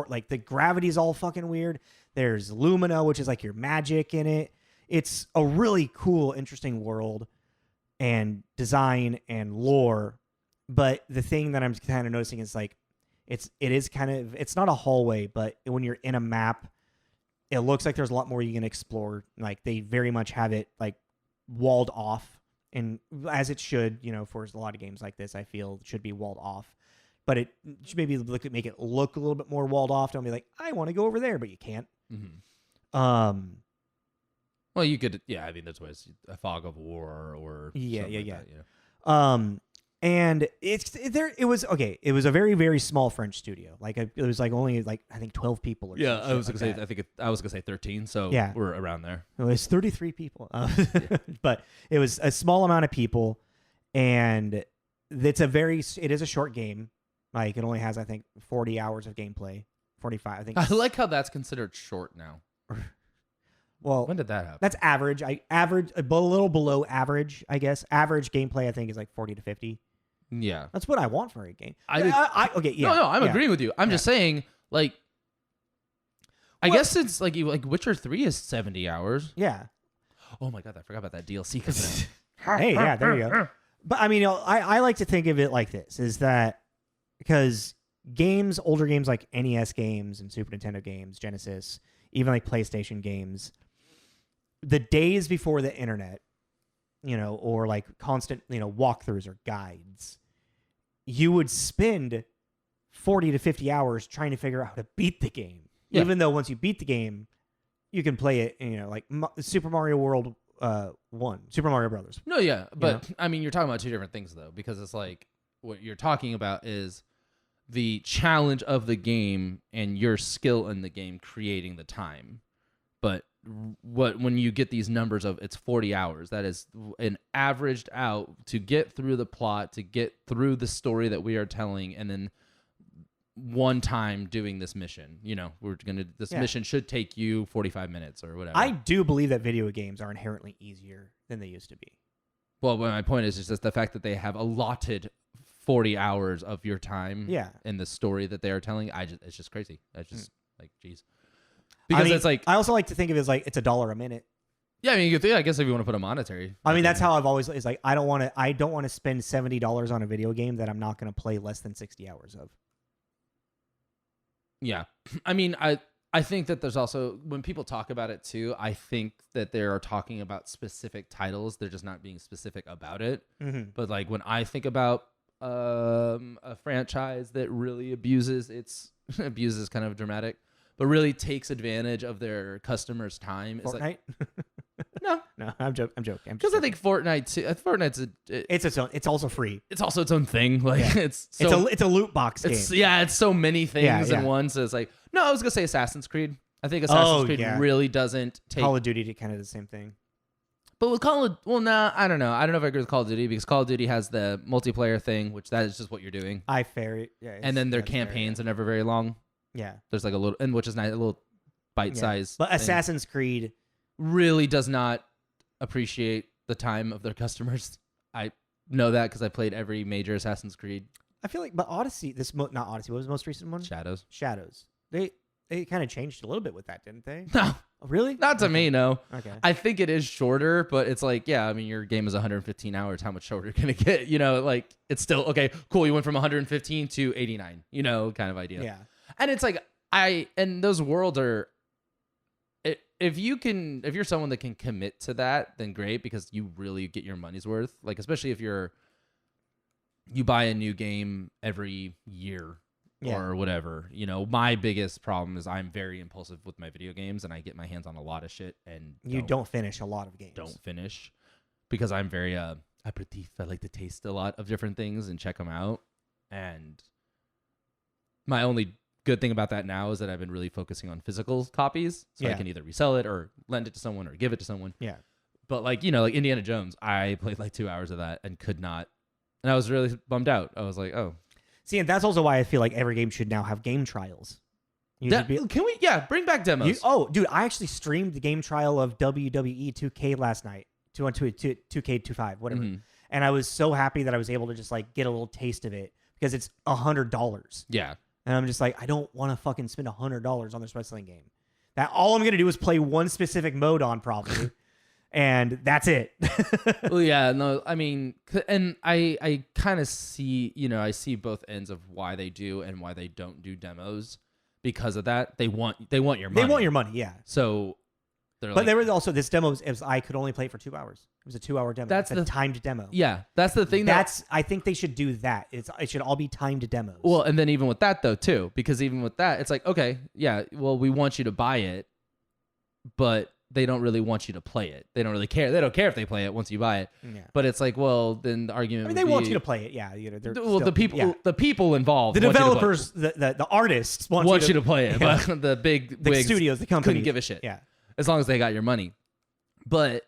like the gravity's all fucking weird. There's lumina, which is like your magic in it. It's a really cool, interesting world and design and lore. But the thing that I'm kind of noticing is like it's not a hallway, but when you're in a map, it looks like there's a lot more you can explore. Like they very much have it like walled off, and as it should, for a lot of games like this, I feel it should be walled off. But it should maybe make it look a little bit more walled off. Don't be like, I want to go over there, but you can't. Mm-hmm. Well, you could, yeah. I mean, that's why it's a fog of war or yeah. That, and it was okay. It was a very, very small French studio. Like it was like only like I think 12 people or yeah. I was like gonna say I was gonna say 13. So yeah, we're around there. It was 33 people, but it was a small amount of people, and it is a short game. Like it only has I think 40 hours of gameplay, 45. I think. I like how that's considered short now. Well, when did that happen? That's average. A little below average, I guess. Average gameplay, I think, is like 40 to 50. Yeah, that's what I want for a game. Okay, yeah. No, I'm agreeing with you. I'm just saying, like, I guess it's like Witcher 3 is 70 hours. Yeah. Oh my god, I forgot about that DLC coming out. Hey, yeah, there you go. But I mean, I like to think of it like this: is that because older games like NES games and Super Nintendo games, Genesis, even like PlayStation games, the days before the internet, or like constant, walkthroughs or guides, you would spend 40 to 50 hours trying to figure out how to beat the game. Yeah. Even though once you beat the game, you can play it, like Super Mario World 1, Super Mario Brothers. No, yeah. But I mean, you're talking about two different things though, because it's like what you're talking about is the challenge of the game and your skill in the game creating the time. But when you get these numbers of it's 40 hours, that is an averaged out to get through the plot, to get through the story that we are telling, and then one time doing this mission. Mission should take you 45 minutes or whatever. I do believe that video games are inherently easier than they used to be. Well, my point is just the fact that they have allotted 40 hours of your time in the story that they are telling. It's just crazy. That's just like, geez. Because it's like, I also like to think of it as like it's $1 a minute. Yeah, I mean, I guess if you want to put a monetary. I mean, that's how I've always is like I don't want to spend $70 on a video game that I'm not going to play less than 60 hours of. Yeah, I mean, I think that there's also when people talk about it too. I think that they are talking about specific titles. They're just not being specific about it. Mm-hmm. But like when I think about a franchise that really abuses kind of dramatic, but really takes advantage of their customers' time. Fortnite? No, I'm joking. I'm because I think Fortnite too. Fortnite's it's its own. It's also free. it's also its own thing. Like It's a loot box game. It's so many things Yeah. in one. So it's like, no, I was gonna say Assassin's Creed. I think Assassin's Creed really doesn't take Call of Duty to kind of the same thing. But with I don't know. I don't know if I agree with Call of Duty because Call of Duty has the multiplayer thing, which that is just what you're doing. And then their campaigns are never very long. Yeah. There's like a little, and which is nice, a little bite size. But Assassin's Creed really does not appreciate the time of their customers. I know that because I played every major Assassin's Creed. I feel like, but Odyssey, not Odyssey. What was the most recent one? Shadows. They kind of changed a little bit with that, didn't they? No. Oh, really? Not to me, no. Okay. I think it is shorter, but it's like, yeah, I mean, your game is 115 hours. How much shorter can it get? You know, like, it's still, okay, cool. You went from 115 to 89, you know, kind of idea. Yeah. And it's like, and those worlds are, if you're someone that can commit to that, then great, because you really get your money's worth. Like, especially if you buy a new game every year. Yeah. Or whatever, you know, my biggest problem is I'm very impulsive with my video games and I get my hands on a lot of shit and you don't finish a lot of games. Don't finish because I'm very aperitif. I like to taste a lot of different things and check them out. And my only good thing about that now is that I've been really focusing on physical copies, so I can either resell it or lend it to someone or give it to someone. Yeah. But like, you know, like Indiana Jones, I played like 2 hours of that and could not, and I was really bummed out. I was like, oh. See, and that's also why I feel like every game should now have game trials. Can we? Yeah, bring back demos. Dude, I actually streamed the game trial of WWE 2K last night, 2K25, whatever. Mm-hmm. And I was so happy that I was able to just like get a little taste of it because it's $100. Yeah, and I'm just like, I don't want to fucking spend $100 on this wrestling game. That all I'm gonna do is play one specific mode on probably. And that's it. Well, yeah, no, I mean, and I kind of see, you know, I see both ends of why they do and why they don't do demos because of that. They want your money. They want your money, yeah. So, but there was also this demo. I could only play it for 2 hours. It was a 2-hour demo. That's a timed demo. Yeah, that's the thing. I think they should do that. It should all be timed demos. Well, and then even with that though too, because even with that, it's like, okay, yeah, well, we want you to buy it, but they don't really want you to play it. They don't really care. They don't care if they play it once you buy it. Yeah. But it's like, well, then the argument. I mean, they want you to play it. Yeah, you know, the people involved, the developers, the artists want you to play it. Yeah. But the big studios, the companies couldn't give a shit. Yeah, as long as they got your money. But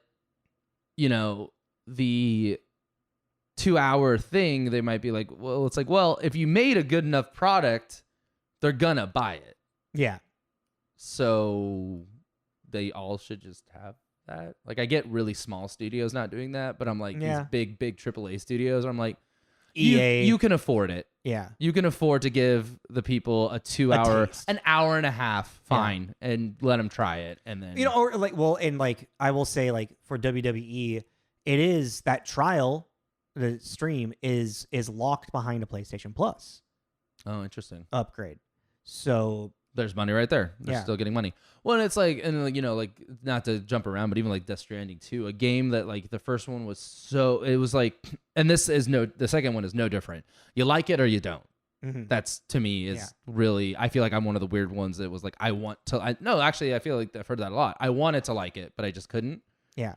you know, the 2-hour thing, they might be like, well, it's like, well, if you made a good enough product, they're gonna buy it. Yeah. So they all should just have that. Like, I get really small studios not doing that, but I'm like, these big AAA studios, I'm like, EA. You can afford it. Yeah. You can afford to give the people a 2-hour, an hour and a half, fine, and let them try it. And then, you know, or like, well, and like, I will say, like, for WWE, it is that trial, the stream is locked behind a PlayStation Plus. Oh, interesting. Upgrade. So there's money right there. They're still getting money. Well, and it's like, and you know, like, not to jump around, but even like Death Stranding 2, a game that like the first one was it was like, and the second one is no different. You like it or you don't. Mm-hmm. That's, to me, is really, I feel like I'm one of the weird ones that was like, I feel like I've heard that a lot. I wanted to like it, but I just couldn't. Yeah.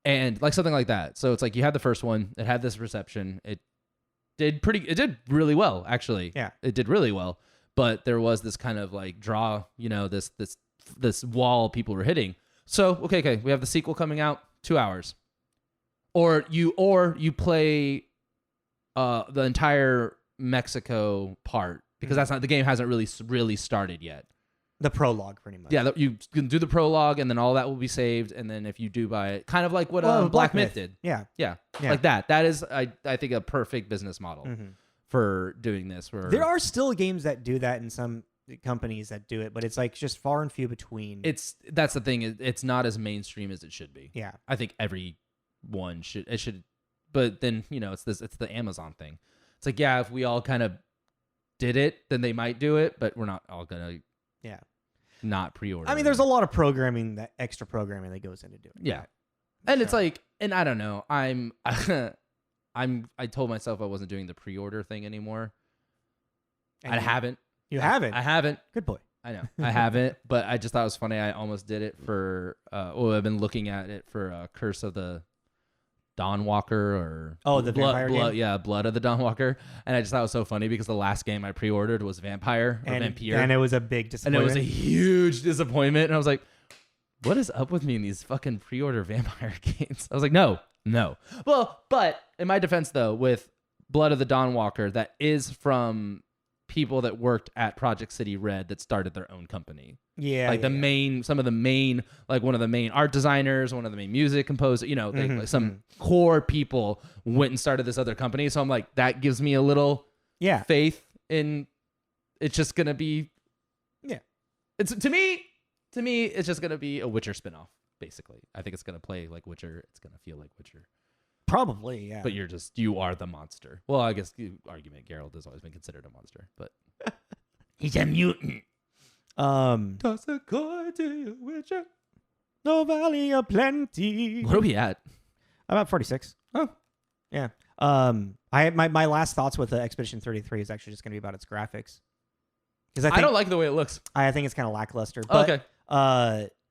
And like something like that. So it's like, you had the first one, it had this reception. It did really well, actually. Yeah. It did really well. But there was this kind of like draw, you know, this wall people were hitting. So, okay, we have the sequel coming out, 2 hours. Or you play the entire Mexico part, because that's not, the game hasn't really started yet. The prologue, pretty much. Yeah, you can do the prologue, and then all that will be saved. And then if you do buy it, kind of like what Black Myth did. Yeah, like that. That is, I think, a perfect business model for doing this. There are still games that do that in some companies that do it, but it's like just far and few between. That's the thing. It's not as mainstream as it should be. Yeah, I think everyone should. But then, you know, it's the Amazon thing. It's like, yeah, if we all kind of did it, then they might do it, but we're not all gonna. Yeah. Not pre-order. I mean, there's a lot of extra programming that goes into doing. Yeah. And it's like, and I don't know. I told myself I wasn't doing the pre-order thing anymore. I haven't. You haven't? I haven't. Good boy. I know. I haven't, but I just thought it was funny. I almost did it for. I've been looking at it for Curse of the Dawnwalker or the vampire game? Yeah, Blood of the Dawnwalker. And I just thought it was so funny because the last game I pre-ordered was Vampire or Vampire, and it was a big disappointment. and it was a huge disappointment. And I was like, "What is up with me in these fucking pre-order vampire games?" I was like, "No." Well, but in my defense, though, with Blood of the Dawnwalker, that is from people that worked at Project City Red that started their own company. Yeah, like some of the main, like one of the main art designers, one of the main music composers, like some core people went and started this other company. So I'm like, that gives me a little faith in it's just gonna be It's to me, it's just gonna be a Witcher spinoff. Basically, I think it's gonna play like Witcher. It's gonna feel like Witcher. Probably, yeah. But you are the monster. Well, I guess the argument Geralt has always been considered a monster, but he's a mutant. Toss a coin to you, Witcher. No valley of plenty. What are we at? About 46. Oh, yeah. My last thoughts with the Expedition 33 is actually just gonna be about its graphics. Because I don't like the way it looks. I think it's kind of lackluster. But, okay.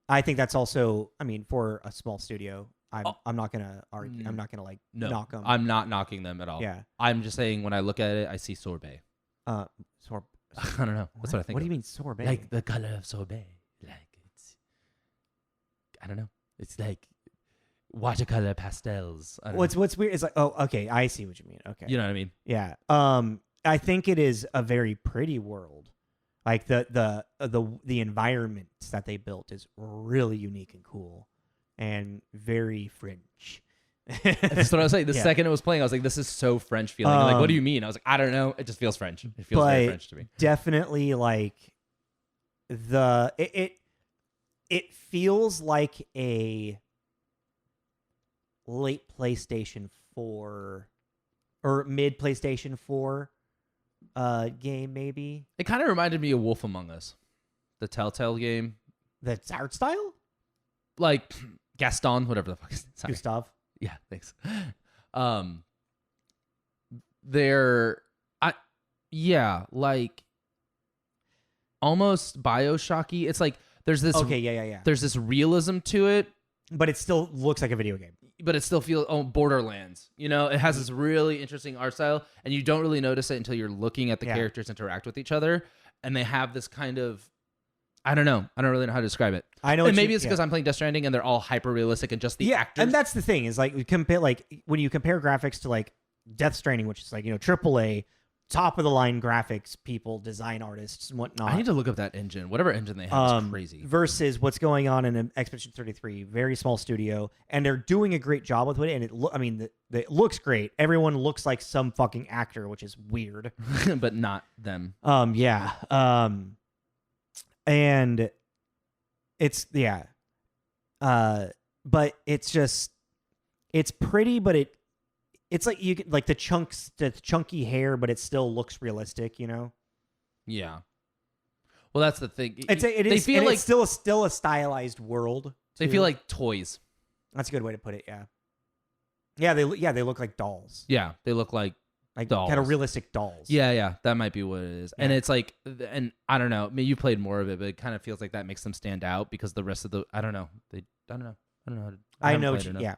I think that's also, I mean, for a small studio, I'm not gonna argue. I'm not gonna knock them. I'm not knocking them at all. Yeah. I'm just saying when I look at it, I see sorbet. Sorbet. I don't know. That's what I think. What do you mean sorbet? Like the color of sorbet. Like it's. I don't know. It's like watercolor pastels. What's weird is like, oh, okay, I see what you mean. Okay. You know what I mean? Yeah. I think it is a very pretty world. Like the environment that they built is really unique and cool, and very French. That's what I was saying. The second it was playing, I was like, "This is so French feeling." Like, what do you mean? I was like, "I don't know. It just feels French. It feels very French to me." Definitely, like it feels like a late PlayStation 4 or mid PlayStation 4 game, maybe. It kind of reminded me of Wolf Among Us, the Telltale game. That's art style? Like Gaston, whatever the fuck is it. Gustav. Yeah, thanks. Like almost BioShocky. It's like there's this There's this realism to it, but it still looks like a video game. But it still feels Borderlands. You know, it has this really interesting art style, and you don't really notice it until you're looking at the characters interact with each other, and they have this kind of, I don't know. I don't really know how to describe it. I know, and maybe it's because I'm playing Death Stranding and they're all hyper realistic and just the actors. And that's the thing is like when you compare graphics to like Death Stranding, which is like AAA, top of the line graphics, people, design artists and whatnot. I need to look up that engine. Whatever engine they have is crazy. Versus what's going on in Expedition 33, very small studio, and they're doing a great job with it. And it looks great. Everyone looks like some fucking actor, which is weird, but not them. And it's but it's pretty, but it's like you like the chunky hair, but it still looks realistic, you know? Yeah. Well, that's the thing. It's still a stylized world. They feel like toys. That's a good way to put it. Yeah. Yeah, they look like dolls. Yeah, they look like dolls. Kind of realistic dolls. Yeah, that might be what it is. Yeah. And it's like, and I don't know. I mean, you played more of it, but it kind of feels like that makes them stand out because the rest of the, I don't know. I know. Yeah.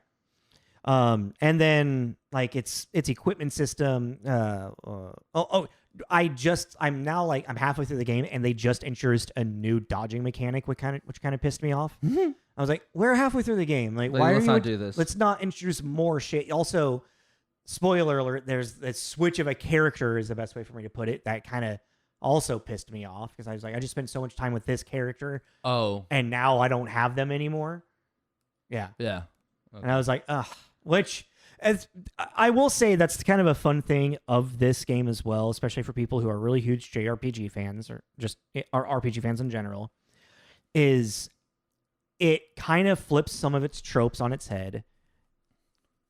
And then like its equipment system. I'm now like I'm halfway through the game and they just introduced a new dodging mechanic, which kind of pissed me off. Mm-hmm. I was like, we're halfway through the game. Like why let's not do this? Let's not introduce more shit. Also, spoiler alert: there's a switch of a character is the best way for me to put it. That kind of also pissed me off because I was like, I just spent so much time with this character. Oh, and now I don't have them anymore. Yeah. Okay. And I was like, ugh. Which, as I will say, that's kind of a fun thing of this game as well, especially for people who are really huge JRPG fans or just are RPG fans in general, is it kind of flips some of its tropes on its head.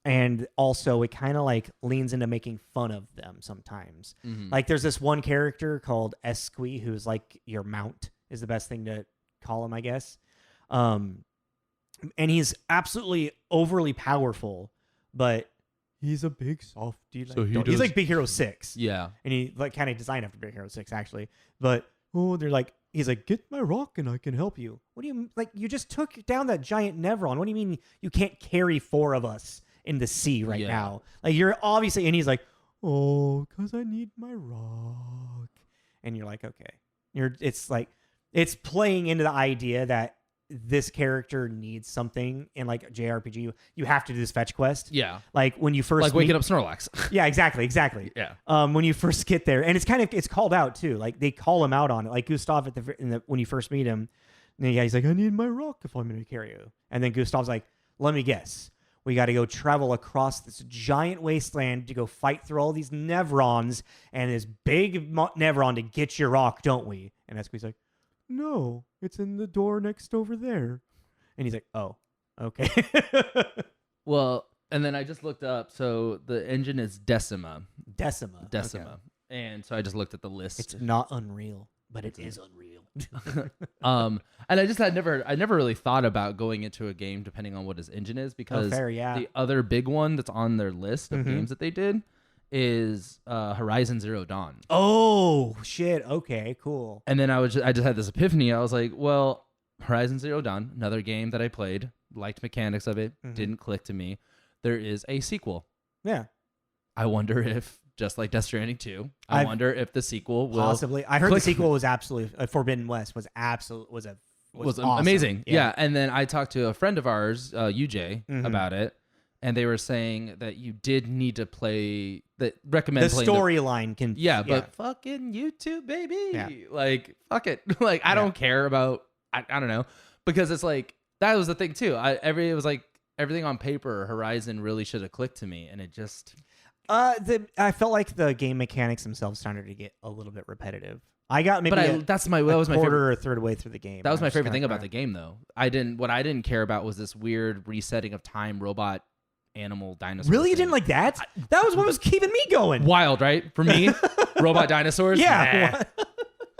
And also it kind of like leans into making fun of them sometimes. Mm-hmm. Like there's this one character called Esqui, who's like your mount is the best thing to call him, I guess. And he's absolutely overly powerful, but he's a big softy. Like, he's like Big Hero 6. Yeah. And he like kind of designed after Big Hero 6 actually. But they're like, he's like, get my rock and I can help you. What do you like? You just took down that giant Nevron. What do you mean you can't carry 4 of us in the sea right now? Like you're obviously, and he's like, oh, because I need my rock. And you're like, okay, it's playing into the idea that this character needs something in like a JRPG. You have to do this fetch quest. Yeah. Like when you first like waking up Snorlax. Yeah, exactly. Yeah. When you first get there, and it's called out too. Like they call him out on it. Like Gustav when you first meet him, and he's like, I need my rock if I'm going to carry you. And then Gustav's like, let me guess. We got to go travel across this giant wasteland to go fight through all these Nevrons and this big Nevron to get your rock, don't we? And Esqui's like, no, it's in the door next over there. And he's like, oh, okay. Well, and then I just looked up. So the engine is Decima. Okay. And so I just looked at the list. It's not Unreal, but it is Unreal. And I never really thought about going into a game depending on what his engine is, because the other big one that's on their list of games that they did is Horizon Zero Dawn. Oh shit! Okay, cool. And then I just had this epiphany. I was like, well, Horizon Zero Dawn, another game that I played, liked mechanics of it, didn't click to me. There is a sequel. Yeah. I wonder if, just like Death Stranding 2, I wonder if the sequel will possibly. I heard the sequel was absolutely Forbidden West was awesome. Amazing. Yeah. And then I talked to a friend of ours, UJ, about it. And they were saying that you did need to play recommend the storyline can. Yeah, but fucking YouTube, baby. Yeah. Like, fuck it. Like, I don't care about, I don't know. Because it's like, that was the thing too. It was like everything on paper, Horizon really should have clicked to me. And it just. I felt like the game mechanics themselves started to get a little bit repetitive. I got maybe that was my quarter favorite, or third way through the game. That was my favorite thing about the game, though. What I didn't care about was this weird resetting of time, robot, animal, dinosaur. Really, you thing. didn't like that? That was what was keeping me going. Wild, right? For me, robot dinosaurs. Yeah,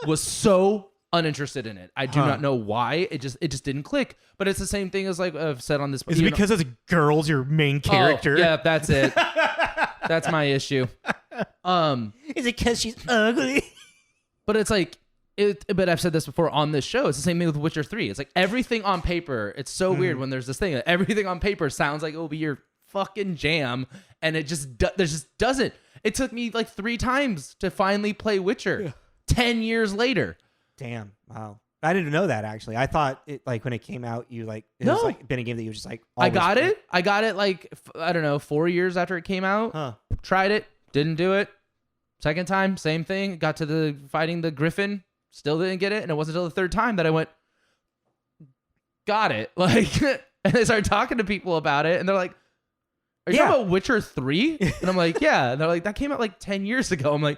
was so uninterested in it. I do not know why. It just didn't click. But it's the same thing as like I've said on this. Is it because it's girls your main character? Oh, yeah, that's it. That's my issue. Is it because she's ugly? But it's like, but I've said this before on this show. It's the same thing with Witcher 3. It's like everything on paper. It's so weird when there's this thing that everything on paper sounds like it will be your fucking jam, and it just doesn't. It took me like 3 times to finally play Witcher. 10 years later. Damn! Wow. I didn't know that actually. I thought it like when it came out, it was like been a game that you were just like. I got it like I don't know 4 years after it came out. Tried it, didn't do it. Second time, same thing. Got to the fighting the Griffin, still didn't get it, and it wasn't until the third time that I went, got it. Like, and I started talking to people about it, and they're like, "Are you talking about Witcher 3?" And I'm like, "Yeah." And they're like, "That came out like 10 years ago." I'm like,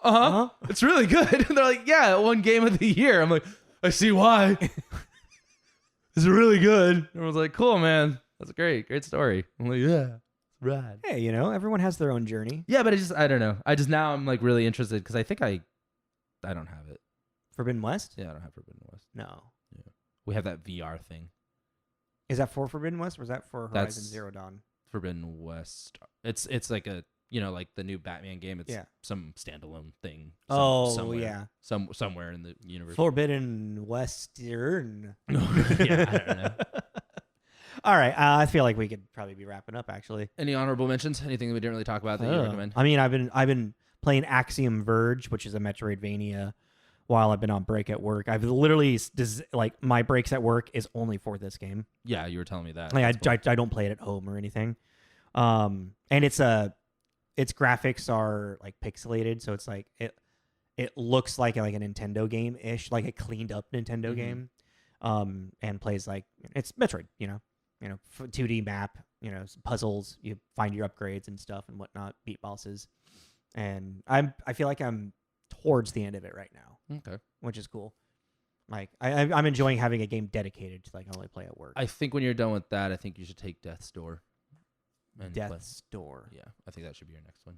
It's really good. And they're like, "Yeah, it won Game of the Year." I'm like, I see why. It's really good. And everyone's like, "Cool, man. That's a great story." I'm like, "Yeah, it's rad." Hey, everyone has their own journey. Yeah, but I don't know. Now I'm like really interested because I think I don't have it. Forbidden West? Yeah, I don't have Forbidden West. No. Yeah. We have that VR thing. Is that for Forbidden West or is that for Horizon Zero Dawn? Forbidden West. It's like a like the new Batman game. It's some standalone thing. Somewhere in the universe. Forbidden Western. Yeah, I don't know. All right, I feel like we could probably be wrapping up. Actually, any honorable mentions? Anything that we didn't really talk about that you recommend? I mean, I've been playing Axiom Verge, which is a Metroidvania, while I've been on break at work. I've literally like my breaks at work is only for this game. Yeah, you were telling me that. Like, I don't play it at home or anything. And its graphics are like pixelated, so it's like it looks like a Nintendo game ish, like a cleaned up Nintendo game, and plays like it's Metroid, 2D map, puzzles, you find your upgrades and stuff and whatnot, beat bosses, and I feel like I'm towards the end of it right now. Okay, which is cool. Like I'm enjoying having a game dedicated to like only play at work. I think when you're done with that, I think you should take Death's Door. Death's Door. Yeah, I think that should be your next one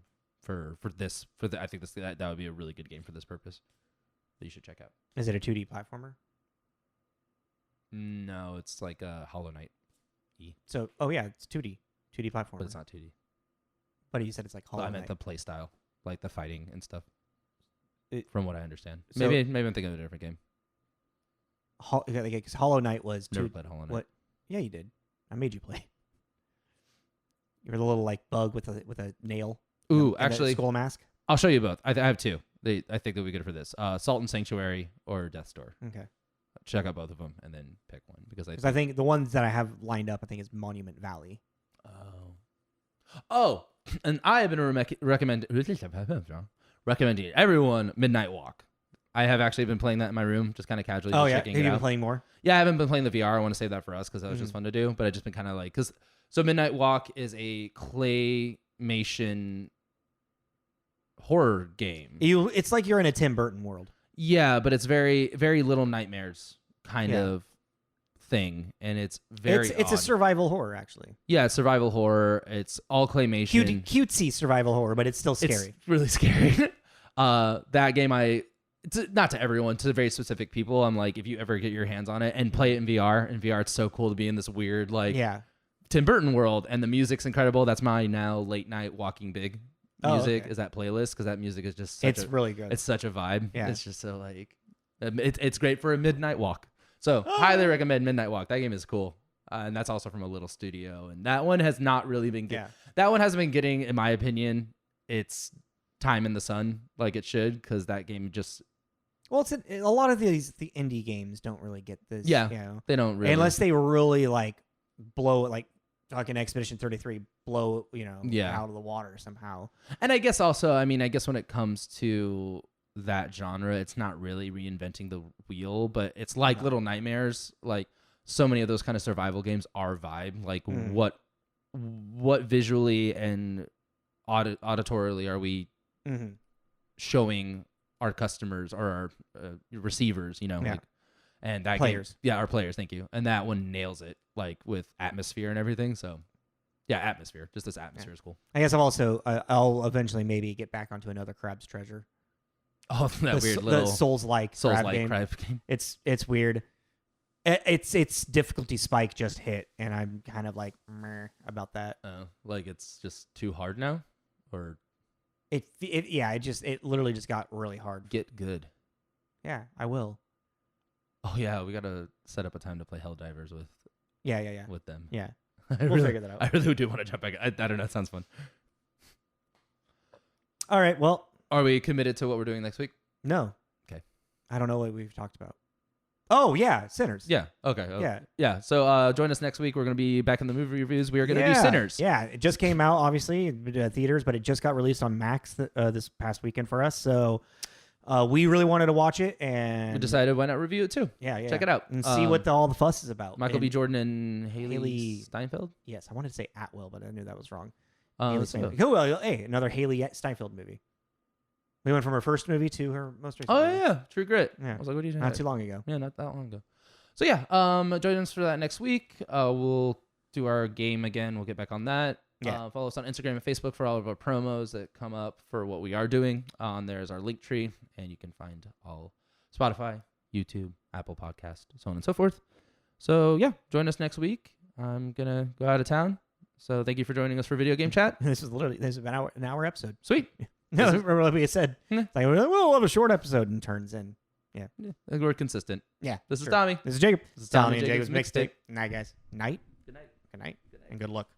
I think that would be a really good game for this purpose that you should check out. Is it a 2D platformer? No, it's like a Hollow Knight. So, it's 2D platformer, but it's not 2D. But you said it's like Hollow Knight. I meant the play style, like the fighting and stuff. From what I understand, maybe I'm thinking of a different game. because Hollow Knight was Never played Hollow Knight. What? Yeah, you did. I made you play. You were the little like bug with a nail. Ooh, and a actually, skull mask. I'll show you both. I have two. I think they'll be good for this. Salt and Sanctuary or Death's Door. Okay. Check out both of them and then pick one because I think the ones that I have lined up, I think is Monument Valley. Oh, and I have been recommending everyone Midnight Walk. I have actually been playing that in my room, just kind of casually. Oh just yeah, checking have it you out. been playing more? Yeah, I haven't been playing the VR. I want to save that for us because that was just fun to do. But I just been kind of like so Midnight Walk is a claymation horror game. It's like you're in a Tim Burton world. Yeah, but it's very, very Little Nightmares kind of thing, and it's very. It's a survival horror, actually. Yeah, survival horror. It's all claymation. Cutesy survival horror, but it's still scary. It's really scary. That game, not to everyone, to very specific people. I'm like, if you ever get your hands on it and play it in VR, it's so cool to be in this weird Tim Burton world, and the music's incredible. That's my now late night walking big music is that playlist because that music is just really good. It's such a vibe. Yeah. It's just so like it's great for a midnight walk. So highly recommend Midnight Walk. That game is cool. And that's also from a little studio. And that one has not really been that one hasn't been getting, in my opinion, its time in the sun like it should, because that game just it's a lot of the indie games don't really get this. Yeah. They don't really, unless they really like blow it, like fucking Expedition 33 blow out of the water somehow. And I guess also, I guess when it comes to that genre, it's not really reinventing the wheel, but it's like Little Nightmares. Like so many of those kind of survival games are vibe. Like what visually and auditorily are we showing our customers or our receivers, like, and that players. Our players. Thank you. And that one nails it, like with atmosphere and everything. So yeah, atmosphere. Just this atmosphere is cool. I guess I'll eventually maybe get back onto another Crab's Treasure. Oh, that weird little Souls-like crab game. It's weird. Its difficulty spike just hit, and I'm kind of like meh about that. Oh, like it's just too hard now, or it literally just got really hard. Get good. Yeah, I will. Oh yeah, we gotta set up a time to play Helldivers with. Yeah. With them. Yeah, we'll figure that out. I really do want to jump back. I don't know. It sounds fun. All right. Well, are we committed to what we're doing next week? No. Okay. I don't know what we've talked about. Oh yeah, Sinners. Yeah. Okay. Yeah. So join us next week. We're gonna be back in the movie reviews. We are gonna do Sinners. Yeah. It just came out, obviously, theaters, but it just got released on Max this past weekend for us. So. We really wanted to watch it, and we decided why not review it too. Yeah. Check it out and see what all the fuss is about. Michael B. Jordan and Haley Steinfeld. Yes, I wanted to say Atwell, but I knew that was wrong. Hey, another Haley Steinfeld movie. We went from her first movie to her most recent. Oh movie. yeah, True Grit. Yeah. I was like, what are you doing? Not too long ago. Yeah, not that long ago. So yeah, join us for that next week. We'll do our game again. We'll get back on that. Yeah. Follow us on Instagram and Facebook for all of our promos that come up for what we are doing. There's our link tree, and you can find all Spotify, YouTube, Apple Podcast, so on and so forth. So yeah, join us next week. I'm gonna go out of town, so thank you for joining us for Video Game Chat. This has been an hour episode. Sweet. No, remember what we said. It's like, we'll have a short episode, and turns in. Yeah. We're consistent. Yeah. This is Tommy. This is Jacob. This is Tommy and Jacob's Mixtape. Night, guys. Night. Good night. Good night. And good luck.